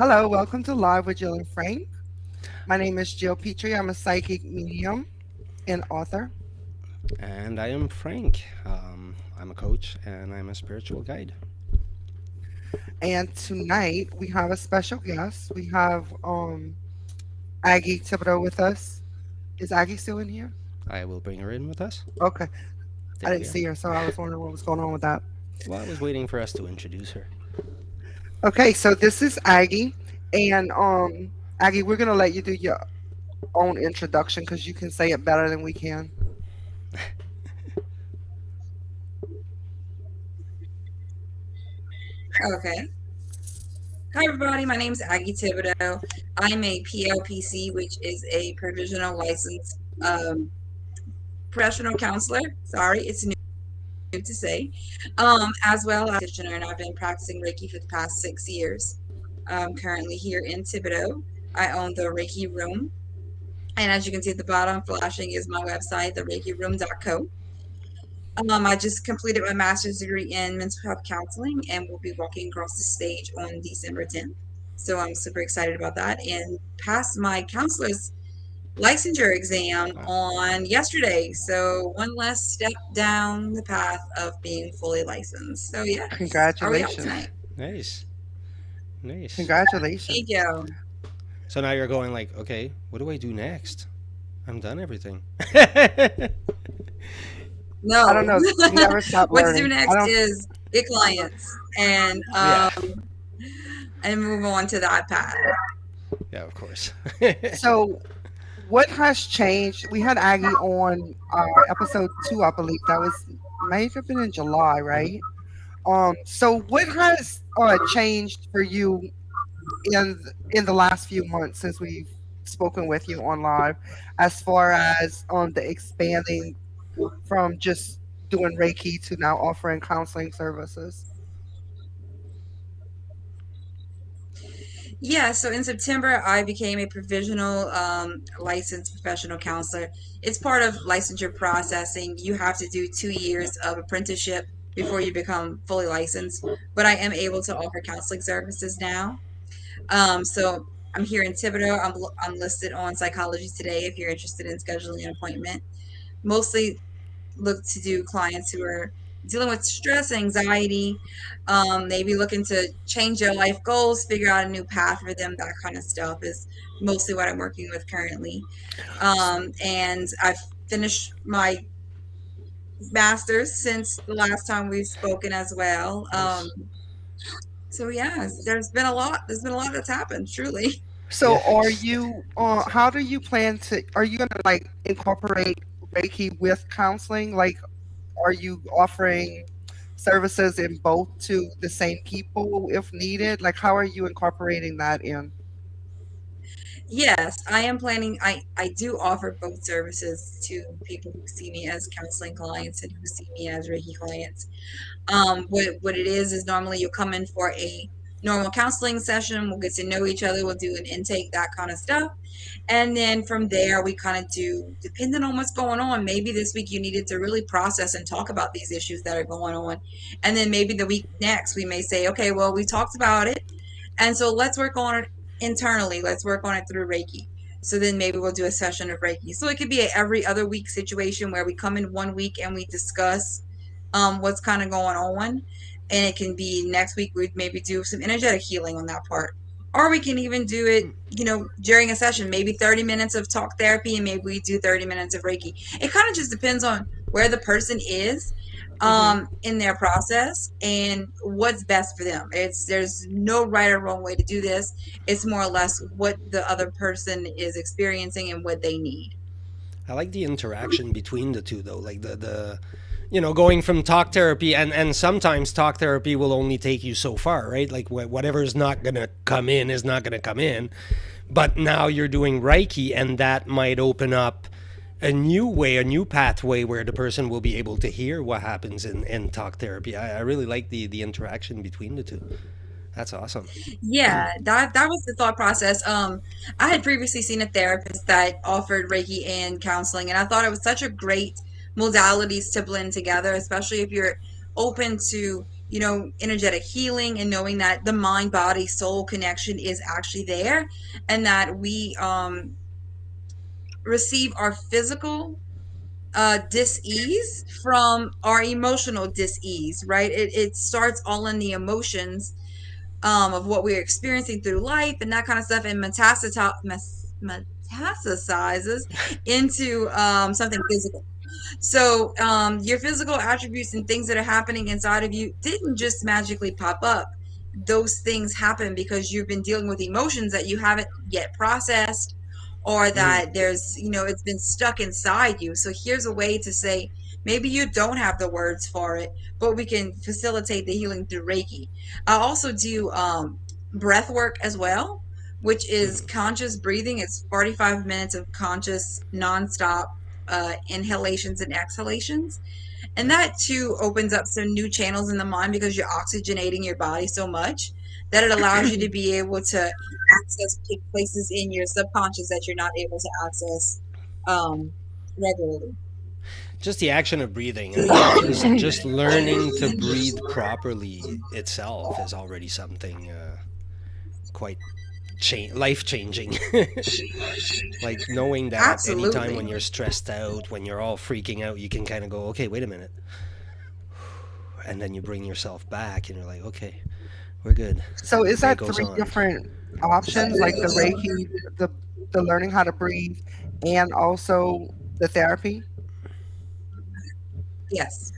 Hello, welcome to Live with Jill and Frank. My name is Jill Petrie. I'm a psychic medium and author. And I am Frank. I'm a coach and I'm a spiritual guide. And tonight we have a special guest. We have Aggie Thibodaux with us. Is Aggie still in here? I will bring her in with us. Okay. I There didn't we are. see her, so I was wondering what was going on with that. Well, I was waiting for us to introduce her. Okay, so this is Aggie. And Aggie, we're gonna let you do your own introduction because you can say it better than we can. Okay. Hi, everybody. My name is Aggie Thibodaux. I'm a PLPC, which is a provisional licensed professional counselor. Sorry, it's new to say. As well as a practitioner, and I've been practicing Reiki for the past 6 years. Currently here in Thibodaux. I own the Reiki Room. And as you can see at the bottom, flashing is my website, thereikiroom.co. I just completed my master's degree in mental health counseling and will be walking across the stage on December 10th. So I'm super excited about that and passed my counselor's licensure exam Wow. on yesterday. So one less step down the path of being fully licensed. So yes, are we out Congratulations. tonight? Nice. Nice. Congratulations. Thank you. So now you're going like, okay, what do I do next? I'm done everything. Yeah, I don't No, know. You never stop what to do learning. I next don't is get clients and move on to that path. yeah, of course. so what has changed? We had Aggie on episode 2, I believe. That was might have been in July, Mhm. right? So what has changed for you in the last few months since we've spoken with you on live, as far as the expanding from just doing Reiki to now offering counseling services? Yeah, so in September, I became a provisional licensed professional counselor. It's part of licensure processing. You have to do 2 years of apprenticeship before you become fully licensed. But I am able to offer counseling services now. So I'm here in Thibodeau. I'm listed on Psychology Today if you're interested in scheduling an appointment. Mostly look to do clients who are dealing with stress, anxiety, maybe looking to change their life goals, figure out a new path for them. That kind of stuff is mostly what I'm working with currently. And I've finished my master's since the last time we've spoken as well. Nice. So yeah, there's been a lot. There's been a lot that's happened, truly. So Yeah. are you how do you plan to are you gonna like incorporate Reiki with counseling? Like are you offering services in both to the same people if needed? Like how are you incorporating that in? Yes, I am planning. I do offer both services to people who see me as counseling clients and who see me as Reiki clients. What it is normally you'll come in for a normal counseling session. We'll get to know each other. We'll do an intake, that kind of stuff. And then from there, we kind of do, depending on what's going on, maybe this week you needed to really process and talk about these issues that are going on. And then maybe the week next, we may say, okay, well, we talked about it. And so let's work on it internally. Let's work on it through Reiki. So then maybe we'll do a session of Reiki. So it could be a every other week situation where we come in one week and we discuss what's kind of going on. And it can be next week, we'd maybe do some energetic healing on that part. Or we can even do it, during a session, maybe 30 minutes of talk therapy and maybe we do 30 minutes of Reiki. It kind of just depends on where the person is Mhm. in their process and what's best for them. There's no right or wrong way to do this. It's more or less what the other person is experiencing and what they need. I like the interaction between the two though, like going from talk therapy and sometimes talk therapy will only take you so far, right? Like whatever's not going to come in is not going to come in. But now you're doing Reiki and that might open up a new way, a new pathway where the person will be able to hear what happens in talk therapy. I really like the interaction between the two. That's awesome. Yeah, that was the thought process. I had previously seen a therapist that offered Reiki and counseling, and I thought it was such a great modalities to blend together, especially if you're open to, energetic healing, and knowing that the mind body soul connection is actually there, and that we receive our physical dis-ease from our emotional dis-ease, right? It starts all in the emotions of what we're experiencing through life and that kind of stuff, and metastasizes into something physical. So your physical attributes and things that are happening inside of you didn't just magically pop up. Those things happen because you've been dealing with emotions that you haven't yet processed, or that it's been stuck inside you. So here's a way to say, maybe you don't have the words for it, but we can facilitate the healing through Reiki. I also do breath work as well, which is conscious breathing. It's 45 minutes of conscious nonstop inhalations and exhalations. And that too opens up some new channels in the mind, because you're oxygenating your body so much that it allows you to be able to access places in your subconscious that you're not able to access regularly. Just the action of breathing. I mean, just learning to breathe properly itself is already something quite life changing. Like knowing that anytime when Absolutely. you're stressed out, when you're all freaking out, you can kind of go, okay, wait a minute, and then you bring yourself back, and you're like, okay, we're good. So The is day that goes three on. different options, like the Reiki, the the learning how to breathe, and also the therapy? Yes.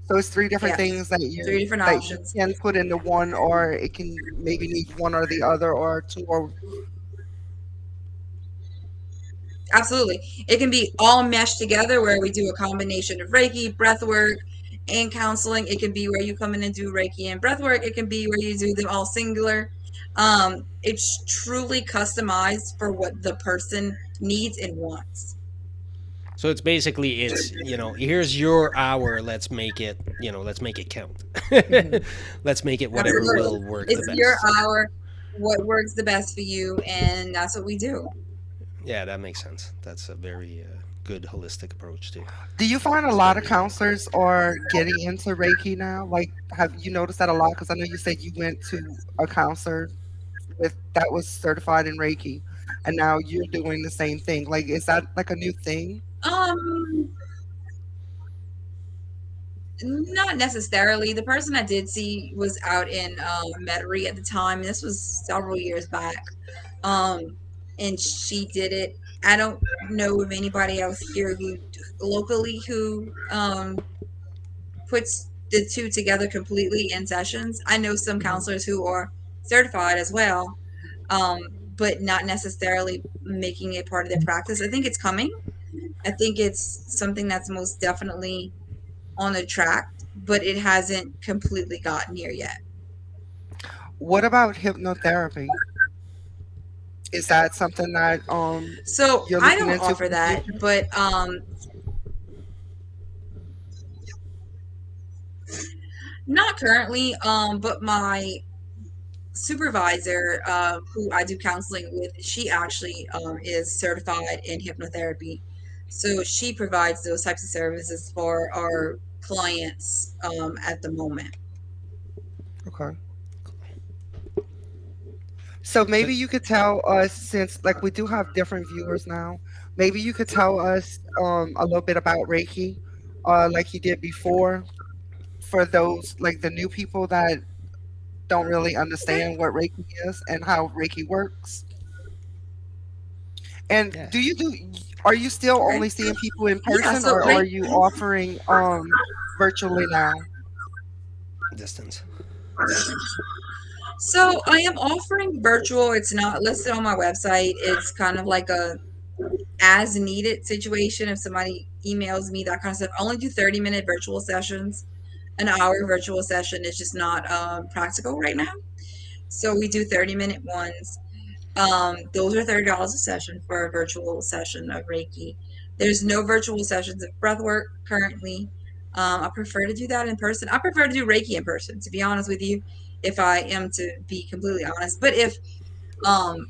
So it's three different things Yes. that Three you different that you options. can put into one, or it can maybe need one or the other, or two, or Absolutely. It can be all meshed together where we do a combination of Reiki, breath work, and counseling. It can be where you come in and do Reiki and breath work. It can be where you do them all singular. It's truly customized for what the person needs and wants. So it's basically here's your hour. Let's make it count. Mhm. Let's make it whatever Absolutely. will work the It's your best. hour, what works the best for you, and that's what we do. Yeah, that makes sense. That's a very good holistic approach too. Do you find a It's lot of very counselors are getting into Reiki now? Like, have you noticed that a lot? Because I know you said you went to a counselor with that was certified in Reiki, and now you're doing the same thing. Like, is that like a new thing? Um, Not necessarily. The person I did see was out in Metairie at the time. This was several years back. Um, and she did it. I don't know of anybody else here who locally who puts the two together completely in sessions. I know some Mhm. counselors who are certified as well, um, but not necessarily making it part of their practice. I think it's coming. I think it's something that's most definitely on the track, but it hasn't completely gotten here yet. What about hypnotherapy? Is that something that So you're I looking don't into offer for the that, future? but not currently. But my supervisor, who I do counseling with, she actually is certified in hypnotherapy. So she provides those types of services for our clients at the moment. Okay. So so. maybe you could tell us, since like we do have different viewers now, maybe you could tell us a little bit about Reiki, like you did before, for those like the new people that don't really Okay. understand what Reiki is and how Reiki works. And Yeah, are you still Okay. only seeing people in Yeah. person, So or are right. you offering virtually now? distance. So I am offering virtual. It's not listed on my website. It's kind of like a as needed situation. If somebody emails me, that kind of stuff, I only do 30-minute virtual sessions. An hour virtual session is just not practical right now. So we do 30-minute ones. Those are $30 a session for a virtual session of Reiki. There's no virtual sessions of breath work currently. I prefer to do that in person. I prefer to do Reiki in person, to be honest with you, if I am to be completely honest. But if um,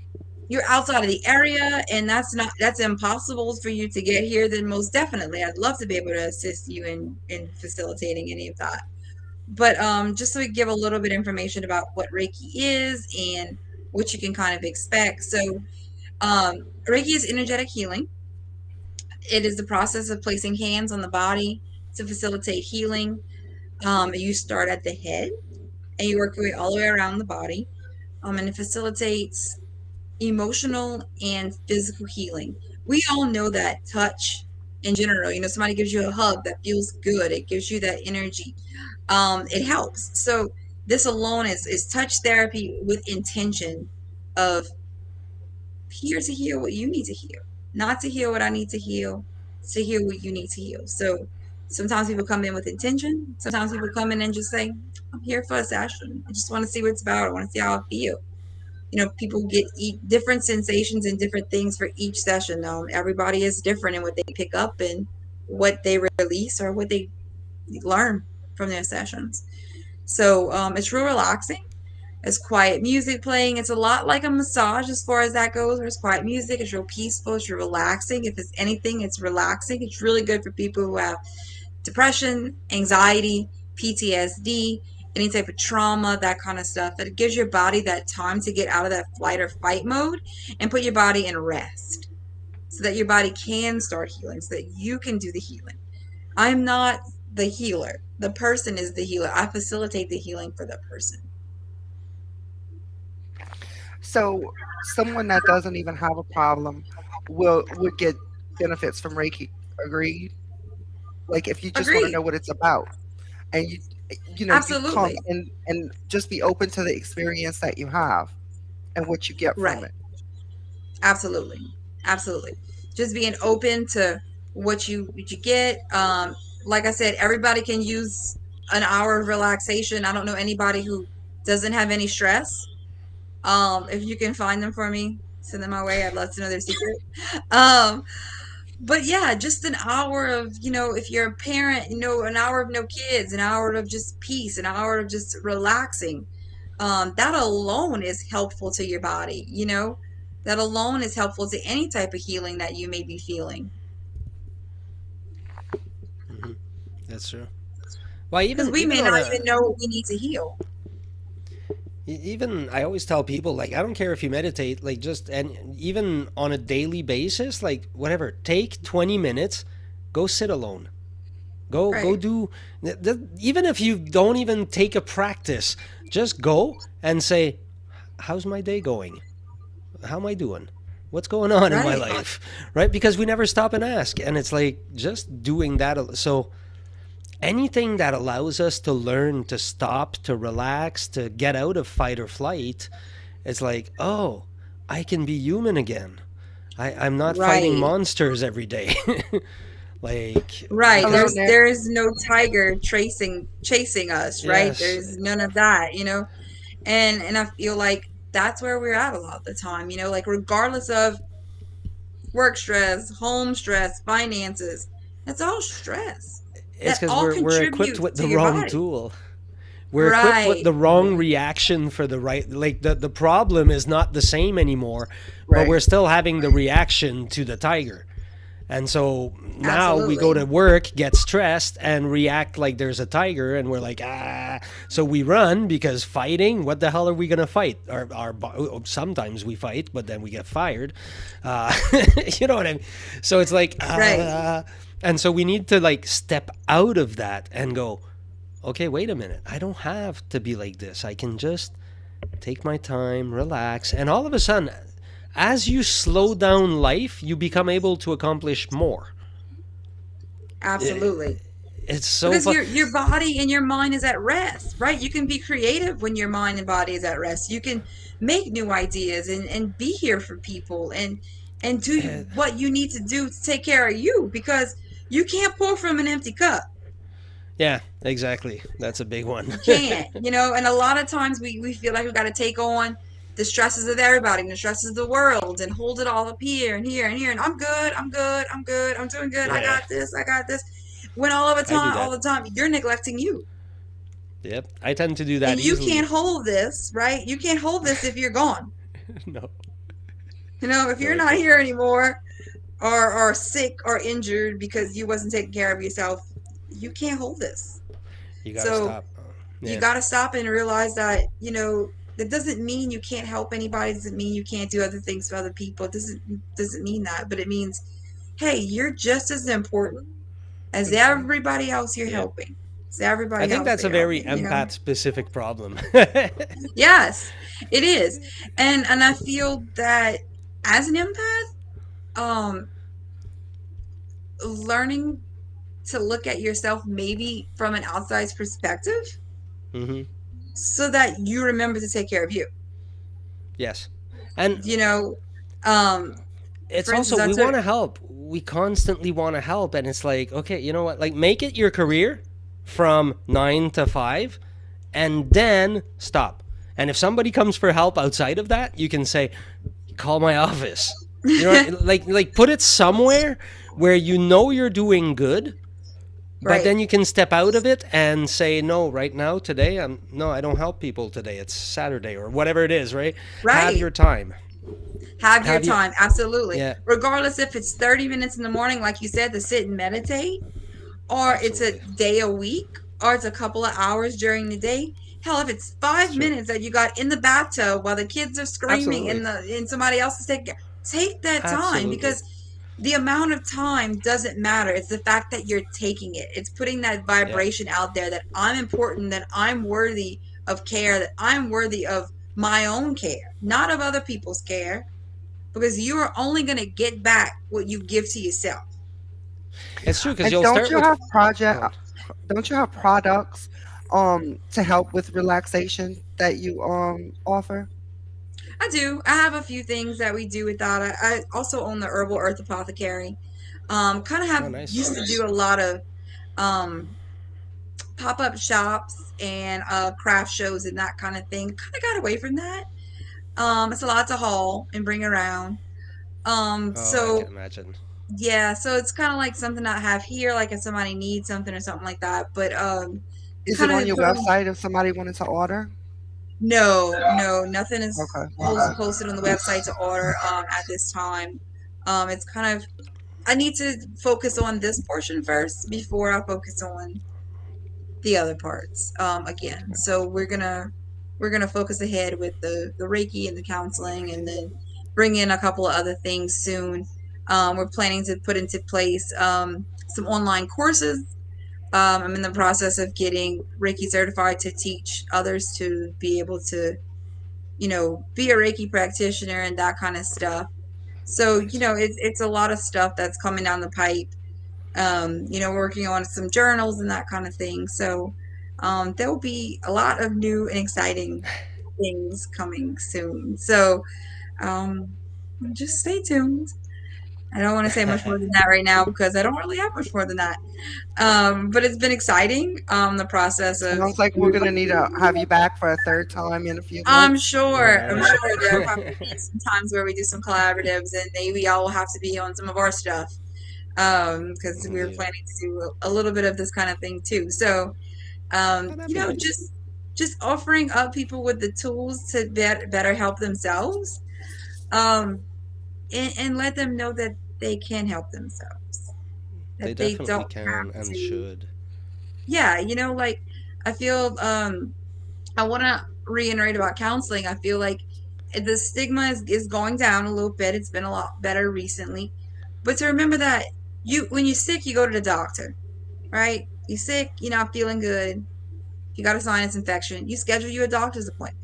you're outside of the area and that's impossible for you to get here, then most definitely I'd love to be able to assist you in facilitating any of that. But just to give a little bit of information about what Reiki is and what you can kind of expect. So, Reiki is energetic healing. It is the process of placing hands on the body to facilitate healing. You start at the head and you work your way all the way around the body, and it facilitates emotional and physical healing. We all know that touch in general, somebody gives you a hug that feels good, it gives you that energy. It helps. So this alone is touch therapy with intention of here to heal what you need to heal, not to heal what I need to heal what you need to heal. So sometimes people come in with intention. Sometimes people come in and just say, I'm here for a session. I just want to see what it's about. I want to see how I feel. People get different sensations and different things for each session. Everybody is different in what they pick up and what they release or what they learn from their sessions. So it's real relaxing. It's quiet music playing. It's a lot like a massage as far as that goes, where it's quiet music. It's real peaceful. It's real relaxing. If it's anything, it's relaxing. It's really good for people who have depression, anxiety, PTSD, any type of trauma, that kind of stuff. It gives your body that time to get out of that flight or fight mode and put your body in rest so that your body can start healing, so that you can do the healing. I'm not the healer. The person is the healer. I facilitate the healing for the person. So someone that doesn't even have a problem would get benefits from Reiki. Agreed. Like if you just want to Agreed. know what it's about, and you come Absolutely. and just be open to the experience that you have and what you get from Right. it. Absolutely. Absolutely. Just being open to what you get. Like I said, everybody can use an hour of relaxation. I don't know anybody who doesn't have any stress. If you can find them for me, send them my way. I'd love to know their secret. Um, but yeah, just an hour of, if you're a parent, an hour of no kids, an hour of just peace, an hour of just relaxing. That alone is helpful to your body, that alone is helpful to any type of healing that you may be feeling. Hmm. That's true. Well, Because even we even may on not a even know what we need to heal. even I always tell people, like, I don't care if you meditate, like, just, and even on a daily basis, like, whatever, take 20 minutes, go sit alone. Go Right. do, even if you don't even take a practice, just go and say, how's my day going? How am I doing? What's going on in my Right. life? Right? Because we never stop and ask. And it's like just doing that. So anything that allows us to learn to stop, to relax, to get out of fight or flight, it's like, oh, I can be human again. I'm not fighting Right. monsters every day. Like, Right. Hello, because, Nick. There is no tiger chasing us, right? yes, There's none of that. And I feel like that's where we're at a lot of the time, like regardless of work stress, home stress, finances, it's all stress it's that because all we're equipped contributes with to the your wrong body. tool. We're equipped with Right. the wrong reaction for the right, like the problem is not the same anymore, but we're Right. still having the reaction to the tiger. And so now we go Absolutely. to work, get stressed, and react like there's a tiger, and we're like, ah. So we run because fighting. What the hell are we gonna fight? Sometimes we fight, but then we get fired. Uh, you know what I mean? So it's like, Right. and so we need to like step out of that and go, okay, wait a minute. I don't have to be like this. I can just take my time, relax, and all of a sudden, as you slow down life, you become able to accomplish more. It- Absolutely. it's so Because fun. your body and your mind is at rest, right? You can be creative when your mind and body is at rest. You can make new ideas and be here for people and do what you need to do to take care of you because you can't pour from an empty cup. Yeah, exactly. That's a big one. You can't, and a lot of times we feel like we got to take on the stresses of everybody and the stresses of the world and hold it all up here and here and here. And I'm good. I'm good. I'm good. I'm doing good. I Yeah, got this. I got this. When all of the I do time, all that. the time, you're neglecting you. Yep, I tend to do And that you easily. can't hold this, right? You can't hold this if you're gone. No, If no, you're I not can't. here anymore or sick or injured because you wasn't taking care of yourself, you can't hold this. You gotta So stop. You Yeah. got to stop and realize that, that doesn't mean you can't help anybody. It doesn't mean you can't do other things for other people. It doesn't mean that, but it means, hey, you're just as important as everybody else you're Yeah. helping. It's I everybody think else that's that a you're very helping. empath specific problem. Yes, it is. And I feel that as an empath, learning to look at yourself maybe from an outside's perspective Hmm. so that you remember to take care of you. Yes. And You know, um, it's for instance, also, I we took want to help. We constantly want to help. And it's like, okay, you know what? Like, make it your career from 9 to 5 and then stop. And if somebody comes for help outside of that, you can say, call my office. You know, like put it somewhere where you know you're doing good, but right, then you can step out of it and say, no, right now, today, no, I don't help people today. It's Saturday or whatever it is, right? Have right. your time. Have your Have your, time, absolutely. yeah, Regardless if it's 30 minutes in the morning, like you said, to sit and meditate, or it's a absolutely. day a week, or it's a couple of hours during the day. Hell, if it's It's five true. minutes that you got in the bathtub while the kids are screaming Absolutely. and somebody else is taking, take that time, Absolutely. because the amount of time doesn't matter. It's the fact that you're taking it. It's putting that Yeah. vibration out there that I'm important, that I'm worthy of care, that I'm worthy of my own care, not of other people's care, because you are only going to get back what you give to yourself. It's true because And you'll start with. Go on. don't you have products to help with relaxation that you offer? I do. I have a few things that we do with that. I also own the Herbal Earth Apothecary. Kind of Oh, have nice. used to do a lot of um, pop-up shops and craft shows and that kind of thing. Kind of got away from that. It's a lot to haul and bring around. Oh, I can So imagine. yeah, so it's kind of like something I have here, like if somebody needs something or something like that. But Is it kind on of your website if somebody wanted to order? no, nothing is Okay. posted on the website to order at this time. It's kind of I need to focus on this portion first before I focus on the other parts again. So we're gonna focus ahead with the Reiki and the counseling, and then bring in a couple of other things soon. We're planning to put into place some online courses. I'm in the process of getting Reiki certified to teach others to be able to, be a Reiki practitioner and that kind of stuff. So, Nice. it's a lot of stuff that's coming down the pipe. Working on some journals and that kind of thing. So, there will be a lot of new and exciting things coming soon. So, um, just stay tuned. I don't want to say much more than that right now because I don't really have much more than that. But it's been exciting. The process of Sounds like we're gonna need to have you back for a third time in a few I'm months. sure. I'm Right. sure there will probably be some times where we do some collaboratives, and maybe y'all will have to be on some of our stuff because we're Yeah. planning to do a little bit of this kind of thing too. So, Oh, that'd be nice. just offering up people with the tools to better help themselves, um, and let them know that they can help themselves, They that they definitely don't can have and to. should. Yeah, like I feel I want to reiterate about counseling. I feel like the stigma is going down a little bit. It's been a lot better recently. But to remember that when you're sick, you go to the doctor, right? You're sick, you're not feeling good, you got a sinus infection, you schedule you a doctor's appointment.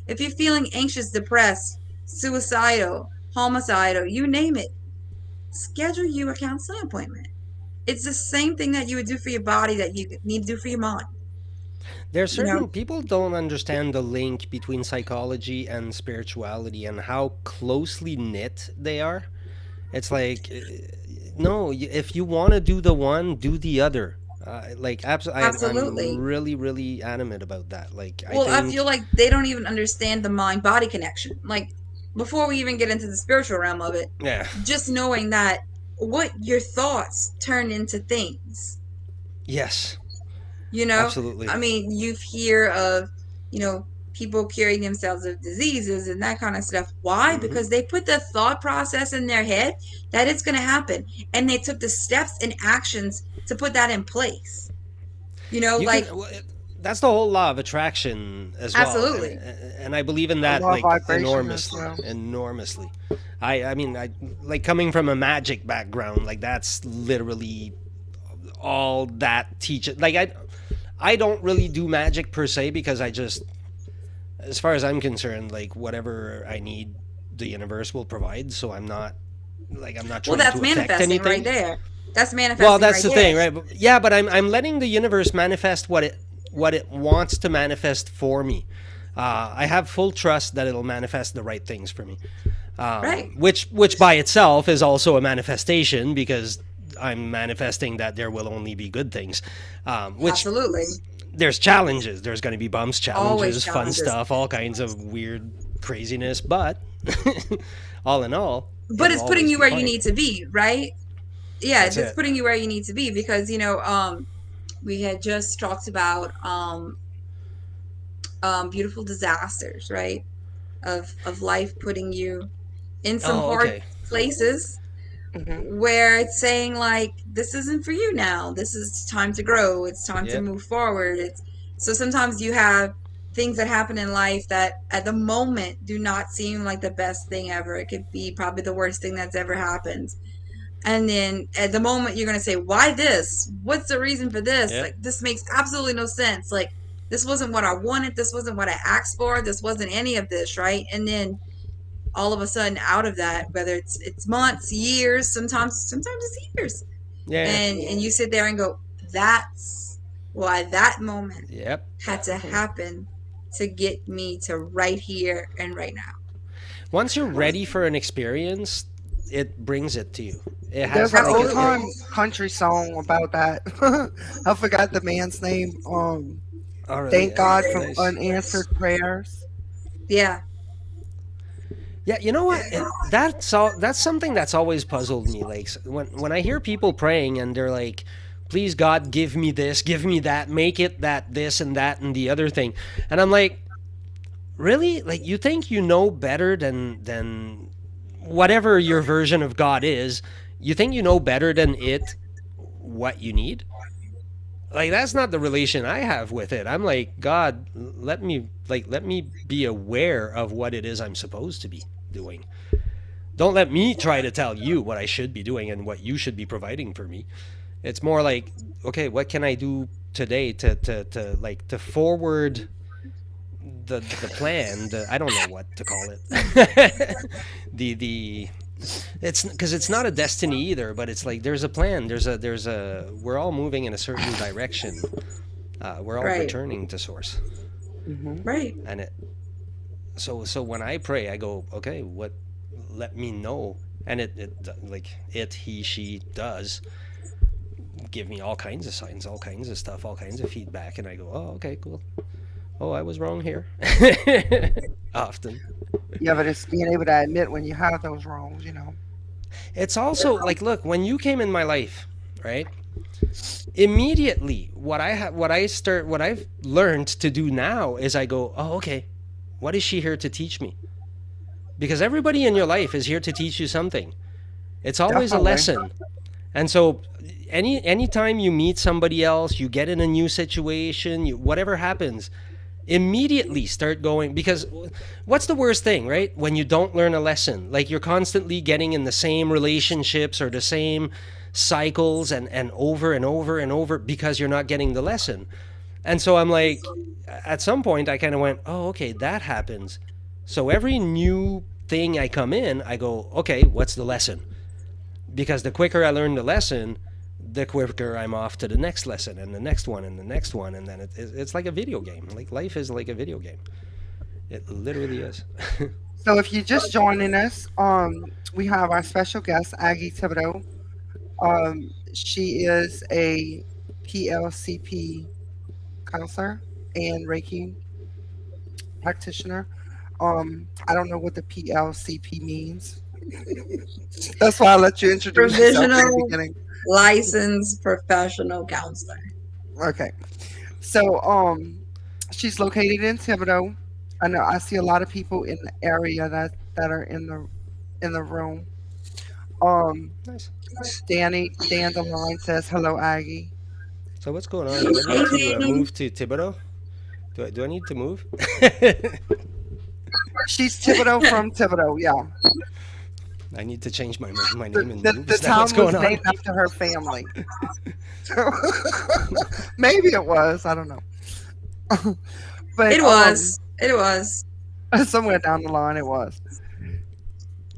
If you're feeling anxious, depressed, suicidal, homicidal, you name it, schedule you a counseling appointment. It's the same thing that you would do for your body that you need to do for your mind. There's You know, certain people don't understand the link between psychology and spirituality and how closely knit they are. It's like, no, if you want to do the one, do the other. Like, absolutely, I'm absolutely. really, really adamant about that. Like, I Well, I feel think, like they don't even understand the mind body connection. Like, before we even get into the spiritual realm of it, yeah, just knowing that what your thoughts turn into things, yes, you know? absolutely. I mean, you hear of, people curing themselves of diseases and that kind of stuff. Why? Hmm. Because they put the thought process in their head that it's going to happen. And they took the steps and actions to put that in place. You can, Like, well, that's the whole law of attraction as well, Absolutely. and I believe in A that law of like vibration as enormously, well. enormously. I mean, I like coming from a magic background, like that's literally all that teaches. Like I don't really do magic per se because I just, as far as I'm concerned, like whatever I need, the universe will provide. So I'm not Well, trying that's to affect manifesting right anything. there. That's Well, manifesting that's right the there. thing, right? Yeah, but I'm letting the universe manifest what it wants to manifest for me. I have full trust that it'll manifest the right things for me, Right. which by itself is also a manifestation because I'm manifesting that there will only be good things. Which Absolutely. there's challenges. There's going to be bumps, Always challenges, fun challenges. stuff, all kinds of weird craziness. But all in all, But it'll it's putting always you be where you fine. need to be, right? Yeah, That's it's it. putting you where you need to be because we had just talked about beautiful disasters, right? Of life putting you in some Oh, hard okay. places Hmm. where it's saying like this isn't for you now. This is time to grow. It's time to Yep. move forward. It's so sometimes you have things that happen in life that at the moment do not seem like the best thing ever. It could be probably the worst thing that's ever happened. And then at the moment you're going to say, "Why this? What's the reason for this? Yep. Like this makes absolutely no sense. Like this wasn't what I wanted. This wasn't what I asked for. This wasn't any of this, right?" And then all of a sudden out of that, whether it's months, years, sometimes it's years, Yeah. and you sit there and go, that's why that moment Yep. had to happen to get me to right here and right now. Once you're ready for an experience, it brings it to you. It There's has an like old Absolutely. time country song about that. I forgot the man's name. oh really Thank God for nice. unanswered prayers. Yeah. Yeah, you know what? That's something that's always puzzled me. Like when I hear people praying and they're like, "Please God, give me this, give me that, make it that this and that and the other thing," and I'm like, really? Like you think you know better than whatever your version of God is? You think you know better than it what you need? Like that's not the relation I have with it. I'm like, God, let me be aware of what it is I'm supposed to be doing. Don't let me try to tell you what I should be doing and what you should be providing for me. It's more like, okay, what can I do today to like to forward the plan, I don't know what to call it. The it's because it's not a destiny either, but it's like there's a plan. There's a we're all moving in a certain direction. We're all Right. returning to source, Hmm. Right. and so when I pray, I go, okay, what? Let me know, and it like it he she does give me all kinds of signs, all kinds of stuff, all kinds of feedback, and I go, oh, okay, cool. Oh, I was wrong here. Often. Yeah, but it's being able to admit when you have those wrongs. It's also like, look, when you came in my life, right? Immediately, what I've learned to do now is I go, oh, okay, what is she here to teach me? Because everybody in your life is here to teach you something. It's always a Definitely. lesson. And so anytime you meet somebody else, you get in a new situation, whatever happens, immediately start going because what's the worst thing, right? When you don't learn a lesson, like you're constantly getting in the same relationships or the same cycles and over and over and over because you're not getting the lesson. And so I'm like, at some point I kind of went, oh, okay, that happens. So every new thing I come in, I go, okay, what's the lesson? Because the quicker I learn the lesson, the quicker I'm off to the next lesson and the next one and the next one, and then it's like a video game. Like life is like a video game. It literally is. So if you're just joining us, we have our special guest, Aggie Thibodaux. She is a PLCP counselor and Reiki practitioner. I don't know what the PLCP means. That's why I let you introduce yourself in the Provisional beginning. licensed professional counselor. Okay. So she's located in Thibodaux. I know I see a lot of people in the area that are in the room. Um Nice. Dan the line says hello, Aggie. So what's going on? You ready Hey, to Danny. move to Thibodeau? Do I need to move? She's Thibodeau from Thibodeau. Yeah, I need to change my the name and the, move. the Is that what's town going was on? named after her family. So maybe it was. I don't know. But It was. It was. somewhere down the line it was.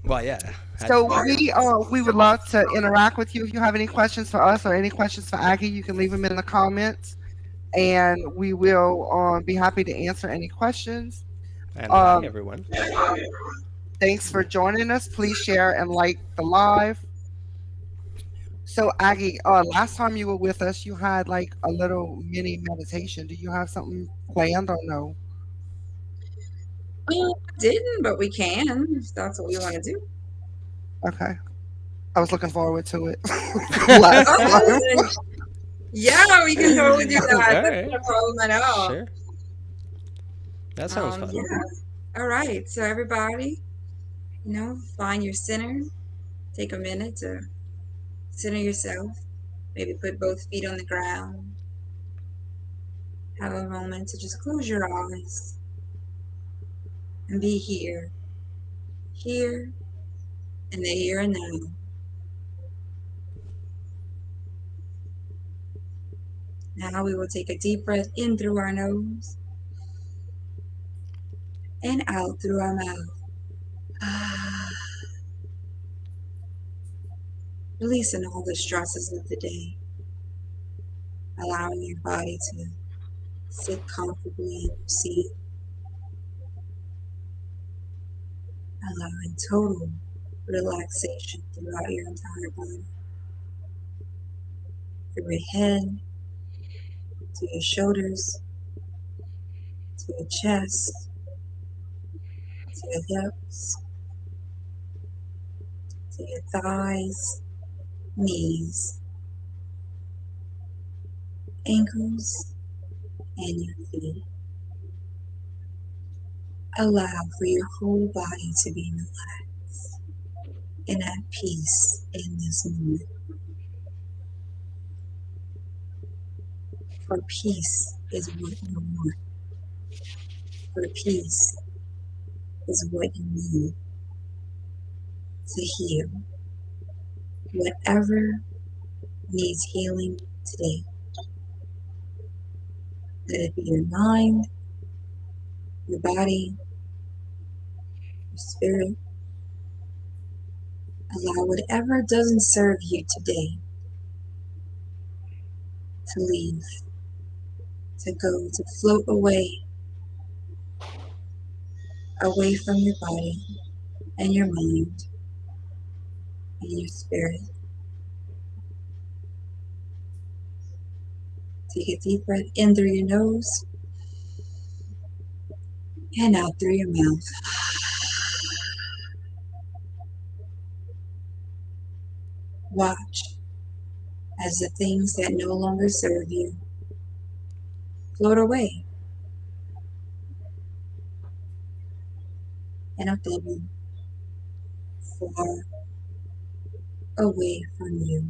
Well, yeah, had to So be. we would love to interact with you. If you have any questions for us or any questions for Aggie, you can leave them in the comments, and we will be happy to answer any questions. And hi, Um, everyone. Thanks for joining us. Please share and like the live. So Aggie, last time you were with us, you had like a little mini meditation. Do you have something planned or no? I didn't, but we can if that's what we want to do. Okay, I was looking forward to it last time. Oh, yeah, we can totally do All that. That's right, not a problem at all. sure. That sounds fun. Yeah. All right. So everybody, find your center. Take a minute to center yourself. Maybe put both feet on the ground. Have a moment to just close your eyes and be here, here, in the here and now. Now we will take a deep breath in through our nose and out through our mouth. Releasing all the stresses of the day, allowing your body to sit comfortably in your seat, allowing total relaxation throughout your entire body, from your head to your shoulders, to your chest, to your hips, to your thighs, knees, ankles, and your feet. Allow for your whole body to be relaxed and at peace in this moment. For peace is what you want. For peace is what you need to heal whatever needs healing today. Let it be your mind, your body, your spirit. Allow whatever doesn't serve you today to leave, to go, to float away, away from your body and your mind and your spirit. Take a deep breath in through your nose and out through your mouth. Watch as the things that no longer serve you float away in a bubble far away from you,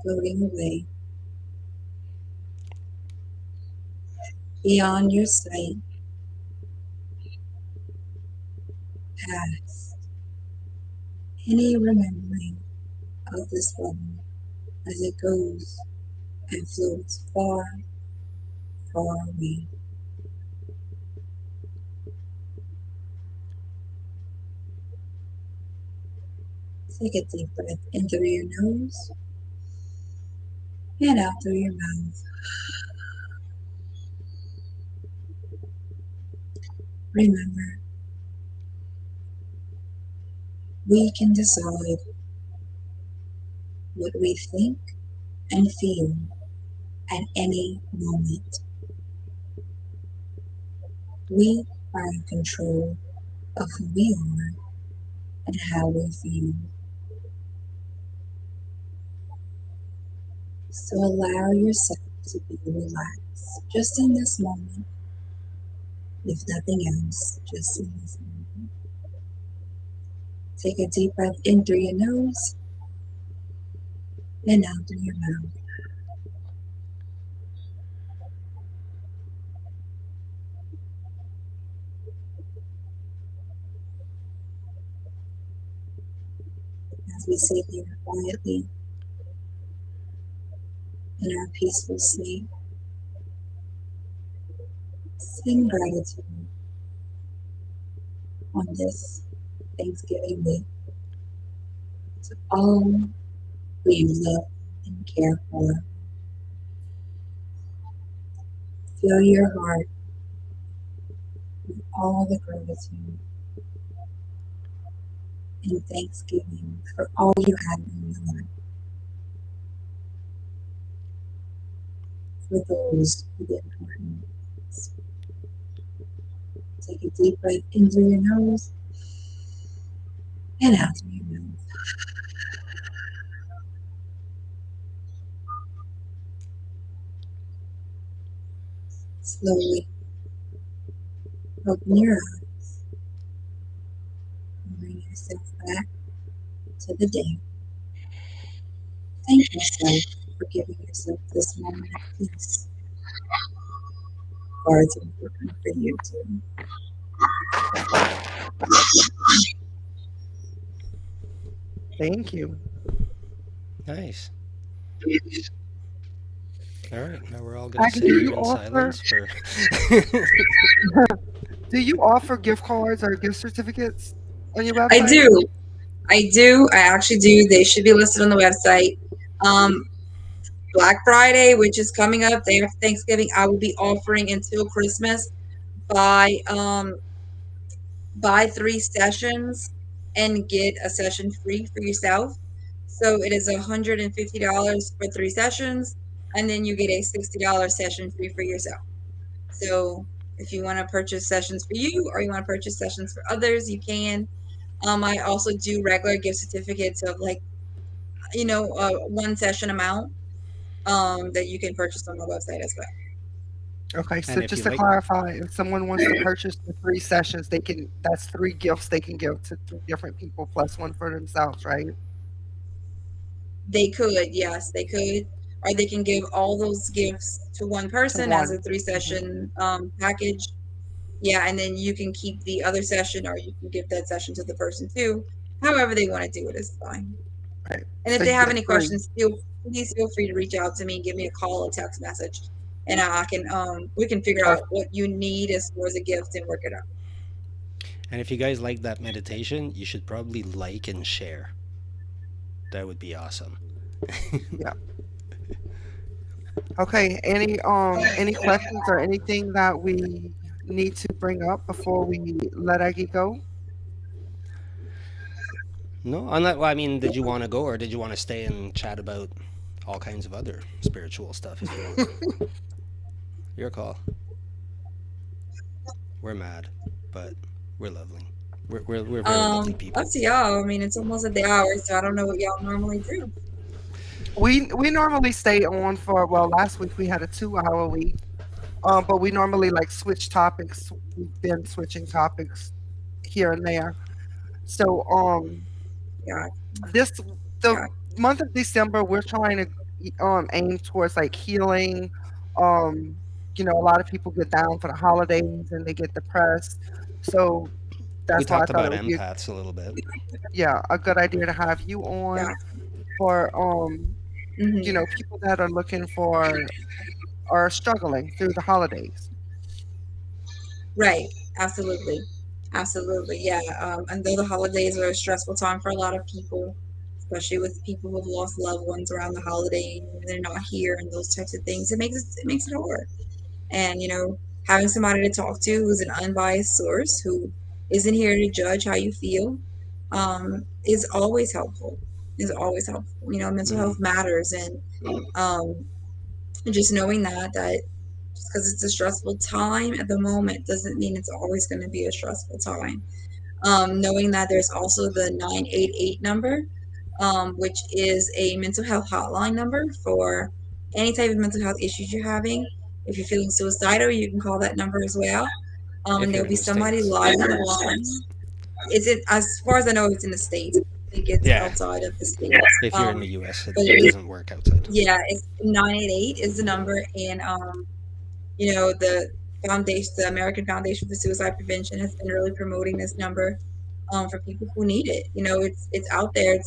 floating away beyond your sight, past any remembering of this bubble as it goes and floats far, far away. Take a deep breath in through your nose and out through your mouth. Remember, we can decide what we think and feel at any moment. We are in control of who we are and how we feel. So allow yourself to be relaxed just in this moment, if nothing else, just in this moment. Take a deep breath in through your nose and out through your mouth. as we sit here quietly in our peaceful sleep, sing gratitude on this Thanksgiving week to all who you love and care for. Fill your heart with all the gratitude and thanksgiving for all you have in your life, for those who didn't harm you. Take a deep breath in through your nose and out through your mouth. Slowly open your eyes and bring yourself back to the day. Thank yourself for giving yourself this moment of peace. Cards are important for you too. Thank you. Nice. All right, now we're all gonna Aggie, sit here in silence for. do you offer gift cards or gift certificates on your I website? do. I do. I actually do. They should be listed on the website. Um, Black Friday, which is coming up, day after Thanksgiving, I will be offering until Christmas buy buy 3 sessions and get a session free for yourself. So it is $150 for 3 sessions, and then you get a $60 session free for yourself. So if you want to purchase sessions for you or you want to purchase sessions for others, you can. I also do regular gift certificates of like, 1 session amount that you can purchase on my website as well. Okay, And so if just you to like, clarify, if someone wants to purchase the 3 sessions, they can. That's 3 gifts they can give to 3 different people plus one for themselves, right? They could, yes, they could, or they can give all those gifts to one To person as a one. three Hmm. session package. Yeah, and then you can keep the other session, or you can give that session to the person too. However they want to do it is fine. Right. And So if they you have get any three. questions, please feel free to reach out to me, give me a call, a text message, and I can we can figure Okay. out what you need as far as a gift and work it out. and if you guys like that meditation, you should probably like and share. That would be awesome. Yeah. Okay. Any questions or anything that we need to bring up before we let Aggie go? No, on that. Well, I mean, did you want to go, or did you want to stay and chat about all kinds of other spiritual stuff if you want to? Your call. We're mad, but we're lovely. We're very lovely Up people. to y'all. I mean, it's almost at the hour, so I don't know what y'all normally do. We normally stay on for, well, last week we had a 2 hour week. But we normally like switch topics. We've been switching topics here and there. So Yeah, this the yeah, month of December we're trying to aim towards like healing. Um a lot of people get down for the holidays and they get depressed. So We that's why I talked thought about it would be empaths a little bit. a good idea to have you yeah. on for Hmm. people that are looking for are struggling through the holidays. Right. Absolutely. Absolutely. Yeah. And though the holidays are a stressful time for a lot of people, especially with people who've lost loved ones around the holiday and they're not here and those types of things, it makes it hard. And having somebody to talk to who's an unbiased source who isn't here to judge how you feel is always helpful. Is always helpful. Mental Hmm. health matters, and um, just knowing that just because it's a stressful time at the moment doesn't mean it's always going to be a stressful time. Knowing that there's also the 988 number, which is a mental health hotline number for any type of mental health issues you're having. If you're feeling suicidal, you can call that number as well. If And you're there'll in be the somebody states, live on the line. As far as I know, it's in the States. I think it's yeah. outside of the States. If you're in the U.S., But it doesn't work outside. yeah, it's 988 is the number. And the foundation, the American Foundation for Suicide Prevention, has been really promoting this number for people who need it. It's out there.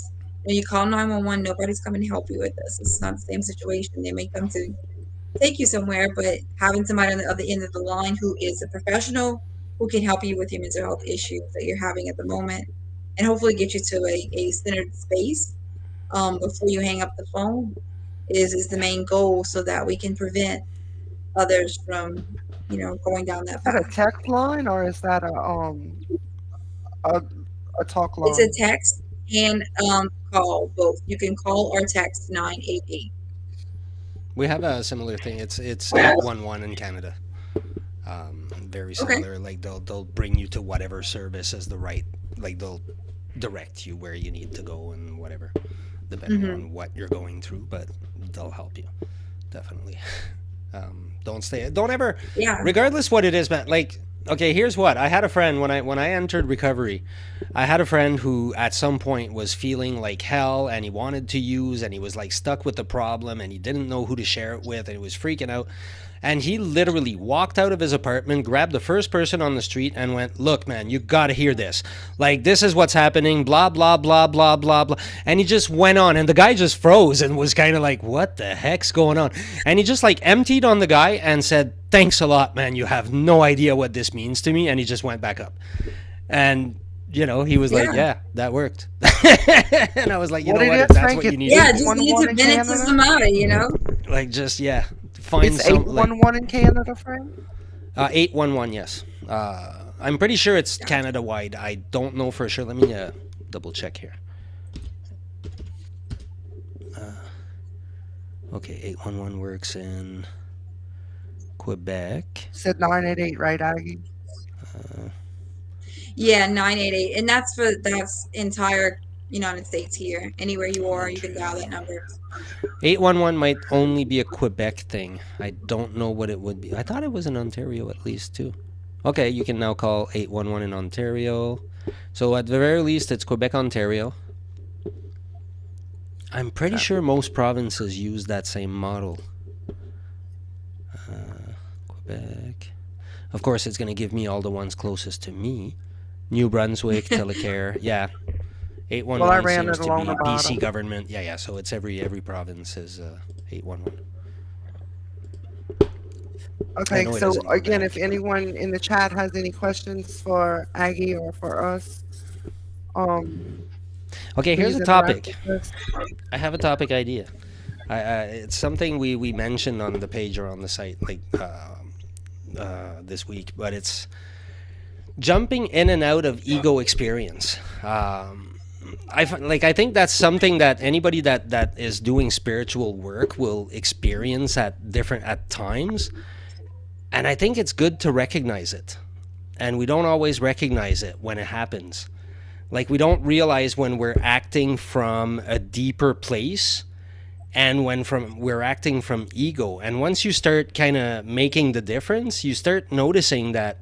When you call 911, nobody's coming to help you with this. It's not the same situation. They may come to take you somewhere, but having somebody on the other end of the line who is a professional who can help you with your mental health issues that you're having at the moment and hopefully get you to a centered space before you hang up the phone is the main goal so that we can prevent others from, going down that Is that a path. text line or is that a, a talk It's a line? text and call both. You can call or text 988. We have a similar thing. It's 811 in Canada. Very Okay. similar. Like they'll bring you to whatever service is the right. Like they'll direct you where you need to go and whatever, depending Mm-hmm. on what you're going through. But they'll help you, definitely. Don't stay. Don't ever, Yeah. regardless what it is, man. Like, okay, here's what I had a friend when I entered recovery. I had a friend who at some point was feeling like hell, and he wanted to use, and he was like stuck with the problem, and he didn't know who to share it with, and he was freaking out. And he literally walked out of his apartment, grabbed the first person on the street, and went, "Look, man, you got to hear this. Like, this is what's happening, blah, blah, blah, blah, blah, blah." And he just went on, and the guy just froze and was kind of like, "What the heck's going on?" And he just like emptied on the guy and said, "Thanks a lot, man. You have no idea what this means to me." And he just went back up. And he was like, Yeah. "Yeah, that worked." And I was like, "You What know it what? is, If that's Frank, what it's you need Yeah, to do, just need to 811 in vent it to Canada? somebody. like, just yeah, find It's some like 811 in Canada, Frank? 811, yes. I'm pretty sure it's Canada wide. I don't know for sure. Let me double check here. Okay, 811 works in Quebec. Said 988, right, Aggie? Yeah, 988. And that's entire United States here. Anywhere you are, you can dial that number. 811 might only be a Quebec thing. I don't know what it would be. I thought it was in Ontario at least too. Okay, you can now call 811 in Ontario. So at the very least, it's Quebec, Ontario. I'm pretty sure most provinces use that same model. Quebec. Of course, it's going to give me all the ones closest to me. New Brunswick, Telecare. Yeah. 811 Well, I ran seems it to along be the bottom. BC government. Yeah. So it's every province is 811. I Okay, know it so is in again, if Quebec. anyone in the chat has any questions for Aggie or for us, Okay, here's please a interact topic. with us. I have a topic idea. It's something we mentioned on the page or on the site like this week, but it's jumping in and out of ego experience. I think that's something that anybody that is doing spiritual work will experience at times, and I think it's good to recognize it. And we don't always recognize it when it happens. Like we don't realize when we're acting from a deeper place and when we're acting from ego. And once you start kind of making the difference, you start noticing that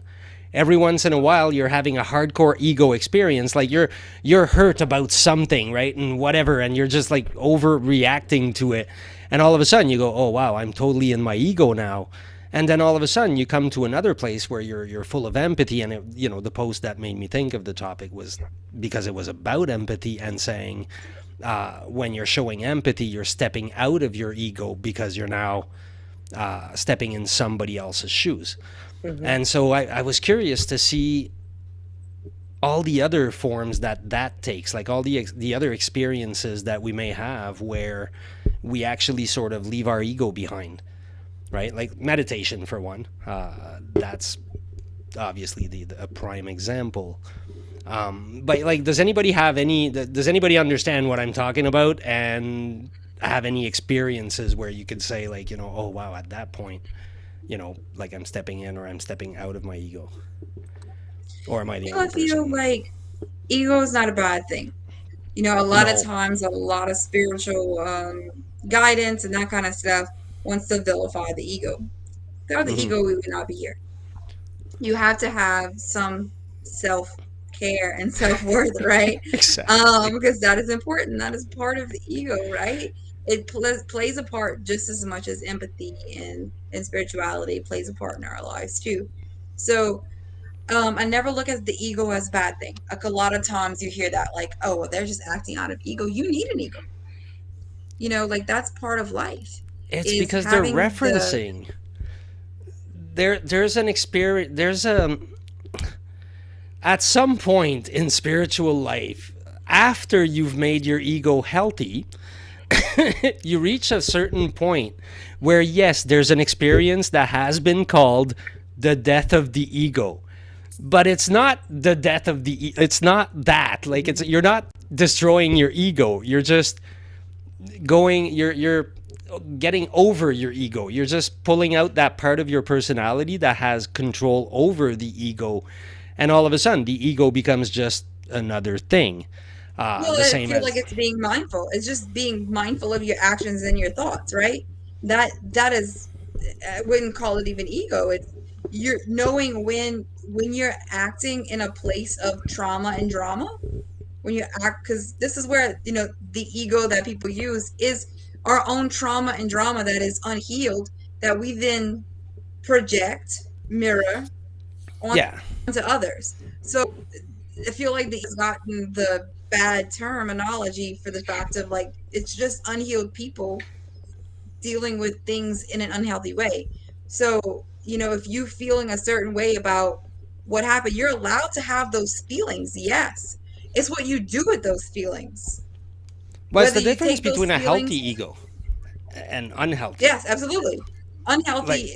every once in a while you're having a hardcore ego experience, like you're hurt about something, right? And whatever, and you're just like overreacting to it. And all of a sudden you go, "Oh wow, I'm totally in my ego now." And then all of a sudden you come to another place where you're full of empathy. And the post that made me think of the topic was because it was about empathy and saying when you're showing empathy, you're stepping out of your ego because you're now stepping in somebody else's shoes. Mhm. And so I was curious to see all the other forms that takes, like all the other experiences that we may have where we actually sort of leave our ego behind, right? Like meditation for one. That's obviously a prime example. But like, does anybody understand what I'm talking about and have any experiences where you could say like, "Oh wow, at that point, like I'm stepping in or I'm stepping out of my ego"? Or am I the I only feel person? like ego is not a bad thing. A lot of No. times, a lot of spiritual guidance and that kind of stuff wants to vilify the ego. Without the Hmm. ego, we would not be here. You have to have some self care and self worth, right? Exactly. Because that is important. That is part of the ego, right? It plays a part just as much as empathy and spirituality plays a part in our lives too. So I never look at the ego as a bad thing. Like a lot of times you hear that, like, oh, well, they're just acting out of ego. You need an ego. Like that's part of life, It's is because they're having the referencing. There's an experience. There's a At some point in spiritual life, after you've made your ego healthy, you reach a certain point where, yes, there's an experience that has been called the death of the ego. But it's not the death of it's not that. Like, you're not destroying your ego. You're just you're getting over your ego. You're just pulling out that part of your personality that has control over the ego, and all of a sudden the ego becomes just another thing. well, The I same feel as like it's being mindful. It's just being mindful of your actions and your thoughts, right? That is, I wouldn't call it even ego. It's you're knowing when you're acting in a place of trauma and drama. When you act, because this is where the ego that people use is our own trauma and drama that is unhealed, that we then project, mirror yeah. onto others. So I feel like has gotten the bad terminology for the fact of, like, it's just unhealed people dealing with things in an unhealthy way. So, if you feeling a certain way about what happened, you're allowed to have those feelings. Yes. It's what you do with those feelings. What's Whether the you difference take those between a healthy feelings, ego and unhealthy? yes, absolutely. Unhealthy, Like,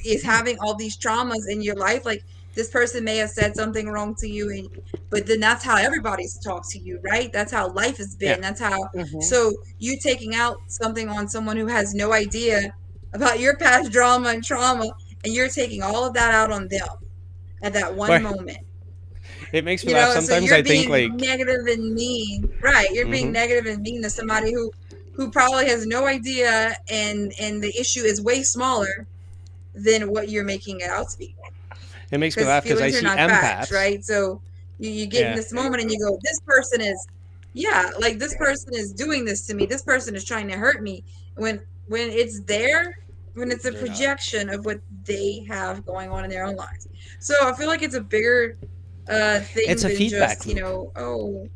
is having all these traumas in your life. Like, this person may have said something wrong to you, but then that's how everybody's talked to you, right? That's how life has yeah. been. That's how. Hmm. So you taking out something on someone who has no idea about your past drama and trauma, and you're taking all of that out on them at that one But moment. it makes me laugh. So Sometimes you're I think, being like, negative and mean, right? You're being hmm negative and mean to somebody who probably has no idea, and the issue is way smaller than what you're making it out to be, it makes me because laugh because I feelings are see not facts, empaths. right? So you get in Yeah. this moment and you go, this person is, yeah, like, this person is doing this to me, this person is trying to hurt me, when it's there, when it's a They're not. projection of what they have going on in their own lives. So I feel like it's a bigger It's thing a than feedback just, loop. oh,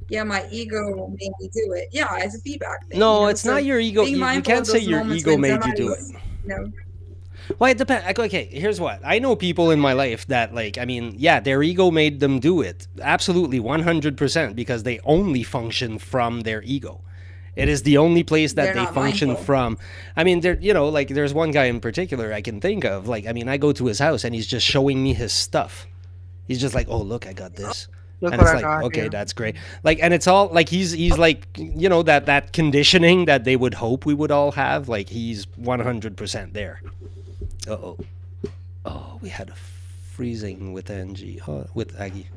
yeah, my ego made me do it. Yeah, it's a feedback thing, No, it's not so your ego. being You mindful can't of say those your moments ego when made you do it. somebody's, Well, it depends. Okay, here's what. I know people in my life that, like, I mean, yeah, their ego made them do it. Absolutely, 100%, because they only function from their ego. It is the only place that they're they not function mindful. from. I mean, like, there's one guy in particular I can think of. Like, I mean, I go to his house and he's just showing me his stuff. He's just like, "Oh, look, I got this." Look And what it's I like, got okay, here. that's great. Like, and it's all like he's like, that conditioning that they would hope we would all have. Like, he's 100% there. Uh-oh. Oh, we had a freezing with Angie. Oh, with Aggie.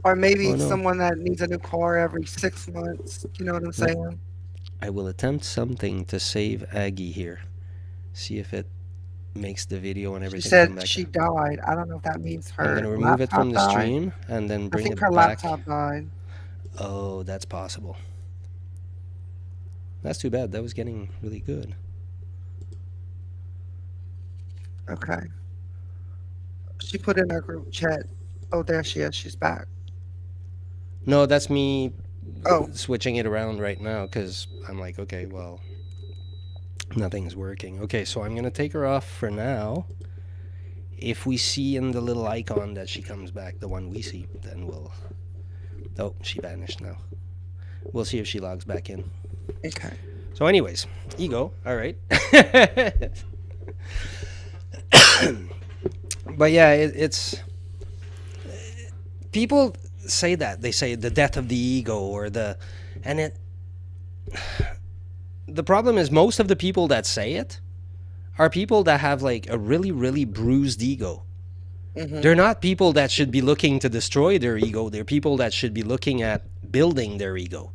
Or maybe Oh it's no. someone that needs a new car every 6 months. You know what I'm Let, saying? I will attempt something to save Aggie here. See if it makes the video and She everything come said back. she died. I don't know if that means I'm her gonna remove it from laptop the died. stream and then I bring think her it back. laptop died. Oh, that's possible. That's too bad. That was getting really good. Okay. She put in our group chat. Oh, there she is. She's back. No, that's me Oh, switching it around right now because I'm like, okay, well, nothing's working. Okay, so I'm gonna take her off for now. If we see in the little icon that she comes back, the one we see, then we'll. Oh, she vanished now. We'll see if she logs back in. okay. So, anyways, ego. All right. But yeah, it's people say that they say the death of the ego or and it. The problem is most of the people that say it are people that have like a really, really bruised ego. Hmm. They're not people that should be looking to destroy their ego. They're people that should be looking at building their ego.